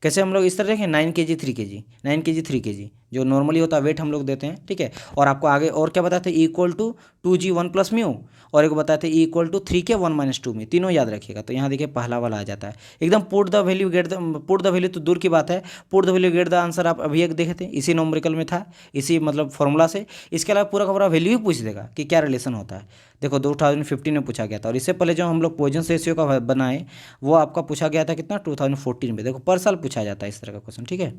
S1: कैसे हम लोग इस तरह देखें, 9 kg 3 kg, 9 kg 3 kg जो नॉर्मली होता है वेट हम लोग देते हैं, ठीक है। और आपको आगे और क्या बताते हैं, equal to 2g 1 plus mu, और एक बताते हैं इक्वल टू 3k 1 माइनस 2 में, तीनों याद रखिएगा। तो यहाँ देखिए पहला वाला आ जाता है एकदम, put the value get put the value तो दूर की बात है, put the value get the answer आप अभी एक देखे थे, इसी नॉमरिकल में था, इसी मतलब फॉर्मूला से। इसके अलावा पूरा का पूरा वैल्यू ही पूछ देगा कि क्या रिलेशन होता है। देखो 2015 में पूछा गया था, और इससे पहले जो हम लोग पॉइजन रेशियो का बनाए वो आपका पूछा गया था कितना, 2014 में। देखो पर साल पूछा जाता है इस तरह का क्वेश्चन, ठीक है।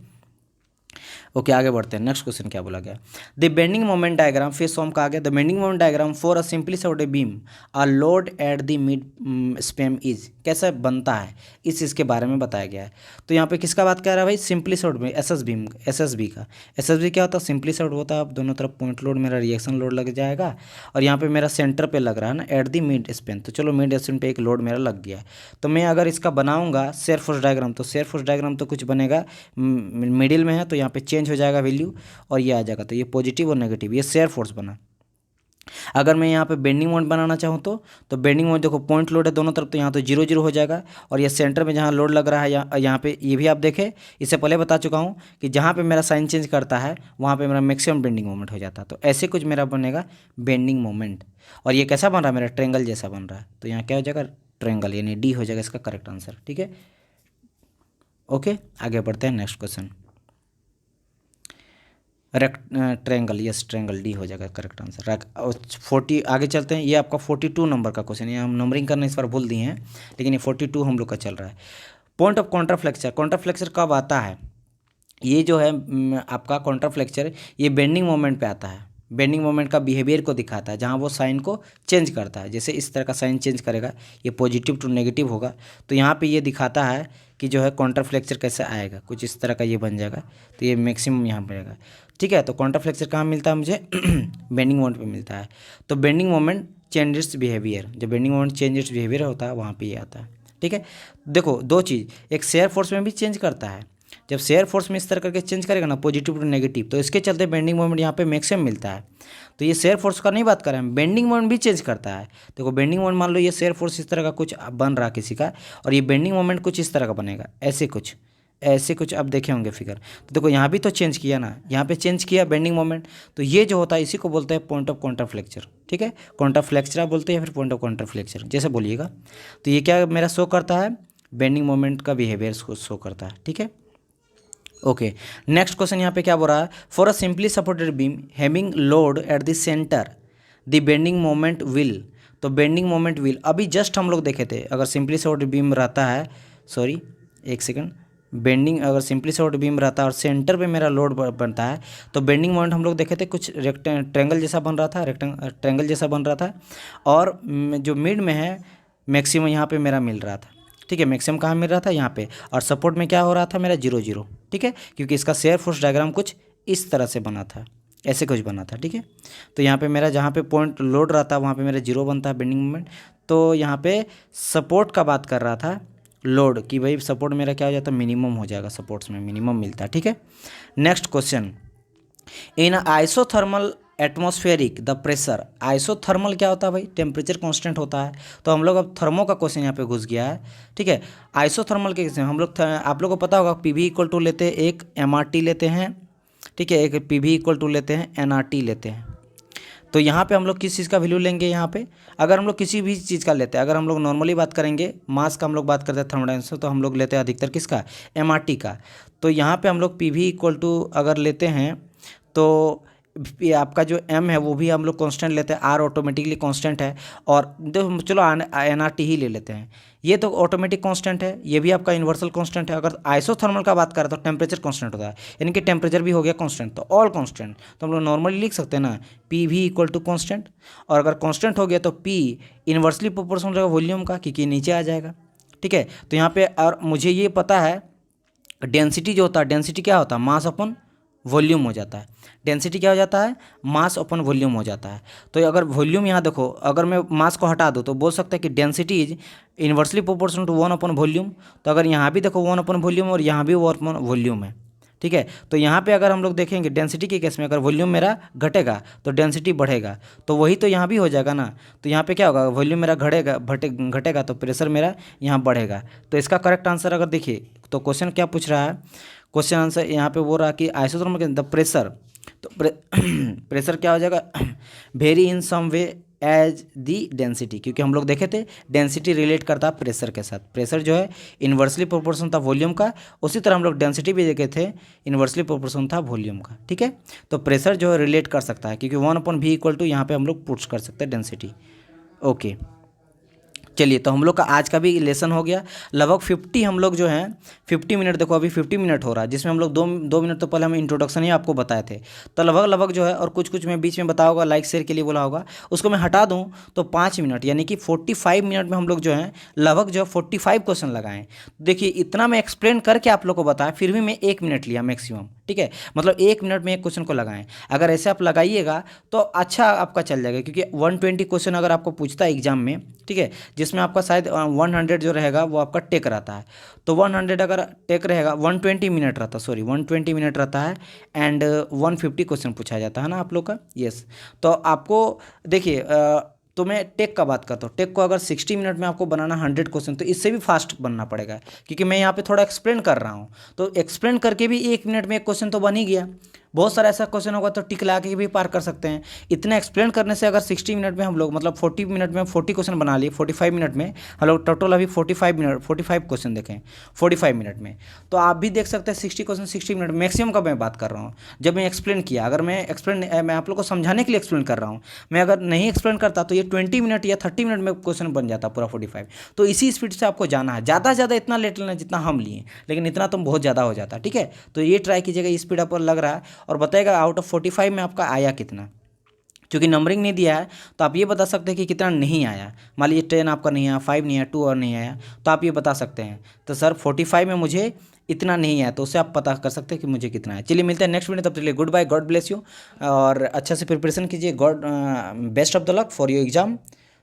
S1: ओके, आगे बढ़ते हैं। नेक्स्ट क्वेश्चन क्या बोला गया, द बेंडिंग मोमेंट डायग्राम, फिर सोम का आ गया, the bending moment diagram for a simply supported beam a load at the mid spam is, कैसे बनता है इस चीज़ के बारे में बताया गया है। तो यहाँ पे किसका बात कर रहा है भाई, सिंपली सपोर्ट में एस एस बी का। एस एस बी क्या होता है, सिंपली सपोर्ट होता है, अब दोनों तरफ पॉइंट लोड मेरा रिएक्शन लोड लग जाएगा, और यहाँ पे मेरा सेंटर पे लग रहा है ना एट द मिड स्पैन, तो चलो मिड स्पैन पे एक लोड मेरा लग गया है। तो मैं अगर इसका बनाऊंगा शेयर फोर्स डायग्राम, तो शेयर फोर्स डायग्राम तो कुछ बनेगा मिडिल में है, तो यहाँ पे चेंज हो जाएगा वैल्यू और ये आ जाएगा, तो ये पॉजिटिव और नेगेटिव, ये शेयर फोर्स बना। अगर मैं यहाँ पे बेंडिंग मोमेंट बनाना चाहूँ तो बेंडिंग मोमेंट देखो पॉइंट लोड है दोनों तरफ, तो यहाँ तो 0 0 हो जाएगा, और ये सेंटर में जहाँ लोड लग रहा है यहाँ पे ये भी आप देखें, इससे पहले बता चुका हूँ कि जहाँ पे मेरा साइन चेंज करता है वहाँ पे मेरा मैक्सिमम बेंडिंग मोमेंट हो जाता है। तो ऐसे कुछ मेरा बनेगा बेंडिंग मोमेंट, और ये कैसा बन रहा है, मेरा ट्रेंगल जैसा बन रहा है, तो यहाँ क्या हो जाएगा, ट्रेंगल, यानी डी हो जाएगा इसका करेक्ट आंसर, ठीक है। ओके, आगे बढ़ते हैं next question. Triangle, yes triangle, D हो जाएगा करेक्ट आंसर। 40 आगे चलते हैं, ये आपका 42 नंबर का क्वेश्चन है, हम नंबरिंग करना इस बार भूल दिए हैं, लेकिन ये 42 हम लोग का चल रहा है। पॉइंट ऑफ कॉन्ट्राफ्लेक्चर, कॉन्ट्राफ्लेक्चर कब आता है, ये जो है आपका कॉन्ट्राफ्लेक्चर ये बेंडिंग मोमेंट पे आता है, बेंडिंग मोमेंट का बिहेवियर को दिखाता है, जहाँ वो साइन को चेंज करता है, जैसे इस तरह का साइन चेंज करेगा, ये पॉजिटिव टू नेगेटिव होगा, तो यहाँ पे ये दिखाता है कि जो है कॉन्ट्राफ्लेक्चर कैसे आएगा, कुछ इस तरह का ये बन जाएगा, तो ये मैक्सिमम यहाँ बनेगा, ठीक है। तो कॉन्ट्राफ्लेक्चर कहाँ मिलता है मुझे, बेंडिंग मोमेंट पे मिलता है। तो bending moment change its behaviour, जब bending moment change its behaviour होता है वहाँ पे ये आता है, ठीक है। देखो दो चीज़, एक शेयर फोर्स में भी चेंज करता है, जब शेयर फोर्स में इस तरह करके चेंज करेगा ना पॉजिटिव टू नेगेटिव, तो इसके चलते बेंडिंग मोमेंट यहाँ पे मैक्सिमम मिलता है। तो ये शेयर फोर्स का नहीं बात कर रहे हैं, बेंडिंग मोमेंट भी चेंज करता है। देखो बेंडिंग मोमेंट मान लो ये शेयर फोर्स इस तरह का कुछ बन रहा किसी का, और ये बेंडिंग मोमेंट कुछ इस तरह का बनेगा, ऐसे कुछ आप देखे होंगे फिगर। तो देखो यहाँ भी तो चेंज किया ना, यहाँ पे चेंज किया बेंडिंग मोमेंट, तो ये जो होता है इसी को बोलते हैं पॉइंट ऑफ कॉन्ट्राफ्लेक्चर, ठीक है। कॉन्ट्राफ्लेक्चर आप बोलते हैं, फिर पॉइंट ऑफ कॉन्ट्राफ्लेक्चर जैसे बोलिएगा। तो ये क्या मेरा शो करता है, बेंडिंग मोमेंट का बिहेवियर को शो करता है, ठीक है। ओके, नेक्स्ट क्वेश्चन यहाँ पे क्या बोल रहा है, for a simply supported beam having load at the centre the bending moment will, तो बेंडिंग मोमेंट विल अभी जस्ट हम लोग देखे थे, अगर सिंपली सपोर्टेड बीम रहता है, सॉरी एक सेकंड, बेंडिंग अगर सिंपली सपोर्टेड बीम रहता है और सेंटर पे मेरा लोड बनता है, तो बेंडिंग मोमेंट हम लोग देखे थे कुछ ट्रेंगल जैसा बन रहा था, ट्रेंगल जैसा बन रहा था, और जो मिड में है मैक्सिमम यहाँ पे मेरा मिल रहा था, ठीक है। मैक्सिमम कहाँ मिल रहा था, यहाँ पे, और सपोर्ट में क्या हो रहा था मेरा 0 0, ठीक है, क्योंकि इसका शेयर फोर्स डायग्राम कुछ इस तरह से बना था, ऐसे कुछ बना था, ठीक है। तो यहाँ पे मेरा जहाँ पे पॉइंट लोड रहता है वहाँ पे मेरा 0 बनता है बेंडिंग मोमेंट। तो यहाँ पे सपोर्ट का बात कर रहा था, लोड कि भाई सपोर्ट मेरा क्या हो जाता है, मिनिमम हो जाएगा, सपोर्ट्स में मिनिमम मिलता है, ठीक है। Next question, in isothermal atmospheric the pressure, isothermal क्या होता है भाई, टेम्परेचर कांस्टेंट होता है। तो हम लोग अब थर्मो का क्वेश्चन यहाँ पे घुस गया है, ठीक है। आइसोथर्मल के केस में हम लोग आप लोग को पता होगा पीवी इक्वल टू लेते हैं, एक एमआरटी लेते हैं, ठीक है, एक पीवी इक्वल टू लेते हैं, एनआरटी लेते हैं। तो यहाँ पे हम लोग किस चीज़ का वैल्यू लेंगे, यहाँ पे अगर हम लोग किसी भी चीज़ का लेते हैं, अगर हम लोग नॉर्मली बात करेंगे मास का हम लोग बात करते हैं थर्मोडायनेमिक्स, तो हम लोग लेते हैं अधिकतर किसका, एमआरटी का। तो यहाँ पे हम लोग पीवी इक्वल टू अगर लेते हैं तो ये आपका जो m है वो भी हम लोग कांस्टेंट लेते हैं, r ऑटोमेटिकली कांस्टेंट है, और चलो nRT ही ले लेते हैं, ये तो ऑटोमेटिक कांस्टेंट है, ये भी आपका यूनिवर्सल कांस्टेंट है। अगर आइसोथर्मल का बात करें तो टेम्परेचर कांस्टेंट होता है, यानी कि टेम्परेचर भी हो गया कांस्टेंट, तो ऑल कांस्टेंट तो हम लोग नॉर्मली लिख सकते हैं ना, पी भी इक्वल टू कांस्टेंट, और अगर कांस्टेंट हो गया तो पी इन्वर्सली प्रोपोर्शनल रहेगा वॉल्यूम का, क्योंकि नीचे आ जाएगा। ठीक है, तो यहाँ पे और मुझे ये पता है डेंसिटी जो होता है, डेंसिटी क्या होता है, मास अपन वॉल्यूम हो जाता है। डेंसिटी क्या हो जाता है, मास अपन वॉल्यूम हो जाता है। तो अगर वॉल्यूम यहाँ देखो, अगर मैं मास को हटा दूँ तो बोल सकते हैं कि density is inversely proportional to volume. तो अगर यहाँ भी देखो 1/वॉल्यूम और यहाँ भी 1/वॉल्यूम है। ठीक है, तो यहाँ पे अगर हम लोग देखेंगे डेंसिटी के केस में, अगर वॉल्यूम मेरा घटेगा तो डेंसिटी बढ़ेगा, तो वही तो यहाँ भी हो जाएगा ना। तो यहाँ पे क्या होगा, वॉल्यूम मेरा घटेगा तो प्रेशर मेरा यहाँ बढ़ेगा। तो इसका करेक्ट आंसर अगर देखिए तो क्वेश्चन क्या पूछ रहा है, क्वेश्चन आंसर यहाँ पे बोल रहा है कि आइसोथर्मल के द प्रेशर, तो प्रेशर क्या हो जाएगा, vary in some way as the density, क्योंकि हम लोग देखे थे डेंसिटी रिलेट करता है प्रेशर के साथ। प्रेशर जो है इन्वर्सली प्रोपोर्शन था वॉल्यूम का, उसी तरह हम लोग डेंसिटी भी देखे थे इन्वर्सली प्रोपोर्शन था वॉल्यूम का। ठीक है, तो प्रेशर जो है रिलेट कर सकता है, क्योंकि 1/v इक्वल टू यहाँ पे हम लोग पुट कर सकते हैं डेंसिटी। ओके, चलिए, तो हम लोग का आज का भी लेसन हो गया। लगभग 50 हम लोग जो हैं 50 मिनट, देखो अभी 50 मिनट हो रहा है, जिसमें हम लोग दो मिनट तो पहले हम इंट्रोडक्शन ही आपको बताए थे। तो लगभग जो है, और कुछ मैं बीच में बताया होगा, लाइक शेयर के लिए बोला होगा, उसको मैं हटा दूं तो 5 मिनट, यानी कि 45 मिनट में हम लोग जो है लगभग जो है 45 क्वेश्चन लगाएं। देखिए इतना मैं एक्सप्लेन करके आप लोग को बताया, फिर भी मैं 1 मिनट लिया मैक्सिमम। ठीक है, मतलब 1 मिनट में एक क्वेश्चन को लगाएं। अगर ऐसे आप लगाइएगा तो अच्छा आपका चल जाएगा, क्योंकि 120 क्वेश्चन अगर आपको पूछता है एग्जाम में, ठीक है, जिसमें आपका शायद 100 जो रहेगा वो आपका टेक रहता है। तो 100 अगर टेक रहेगा, 120 मिनट रहता है, सॉरी 120 मिनट रहता है, एंड 150 क्वेश्चन पूछा जाता है ना आप लोग का। यस, तो आपको देखिए तो मैं टेक का बात करता हूँ। टेक को अगर 60 मिनट में आपको बनाना 100 क्वेश्चन, तो इससे भी फास्ट बनना पड़ेगा, क्योंकि मैं यहाँ पे थोड़ा एक्सप्लेन कर रहा हूँ। तो एक्सप्लेन करके भी 1 मिनट में एक क्वेश्चन तो बन ही गया। बहुत सारा ऐसा क्वेश्चन होगा तो टिक ला के भी पार कर सकते हैं। इतना एक्सप्लेन करने से अगर 60 मिनट में हम लोग, मतलब 40 मिनट में 40 क्वेश्चन बना लिए, 45 मिनट में हम लोग टोटल अभी 45 क्वेश्चन देखें 45 मिनट में, तो आप भी देख सकते हैं 60 क्वेश्चन 60 मिनट मैक्सिमम का मैं बात कर रहा हूँ। जब मैं एक्सप्लेन किया, अगर मैं आप लोग को समझाने के लिए एक्सप्लेन कर रहा हूँ, मैं अगर नहीं एक्सप्लेन करता तो ये 20 मिनट या 30 मिनट में क्वेश्चन बन जाता पूरा 45। तो इसी स्पीड से आपको जाना है, ज़्यादा से ज़्यादा इतना लेट लेना जितना हम लिए, लेकिन इतना तो बहुत ज़्यादा हो जाता। ठीक है, तो ये ट्राई कीजिएगा, स्पीड आप लग रहा है, और बताएगा आउट ऑफ 45 में आपका आया कितना। क्योंकि नंबरिंग नहीं दिया है तो आप ये बता सकते हैं कि कितना नहीं आया। मान लीजिए 10 आपका नहीं आया, 5 नहीं आया, 2 और नहीं आया, तो आप ये बता सकते हैं तो सर 45 में मुझे इतना नहीं आया, तो उससे आप पता कर सकते हैं कि मुझे कितना है। चलिए मिलते हैं नेक्स्ट वीडियो, तब तक के लिए good bye, god bless you, और अच्छा से प्रिपरेशन कीजिए। God best of the luck for your exam,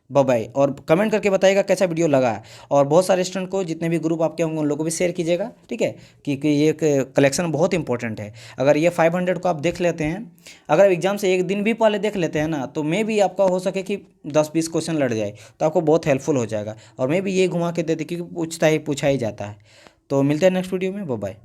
S1: bye bye. और कमेंट करके बताइएगा कैसा वीडियो लगा, और बहुत सारे स्टूडेंट को, जितने भी ग्रुप आपके होंगे उन लोगों को भी शेयर कीजिएगा। ठीक है, क्योंकि ये कलेक्शन बहुत इंपॉर्टेंट है। अगर ये 500 को आप देख लेते हैं, अगर एग्जाम से एक दिन भी पहले देख लेते हैं ना, तो मे भी आपका हो सके कि 10-20 क्वेश्चन लड़ जाए, तो आपको बहुत हेल्पफुल हो जाएगा। और मे भी ये घुमा के देते, क्योंकि पूछा ही जाता है। तो मिलते हैं नेक्स्ट वीडियो में, बाय बाय।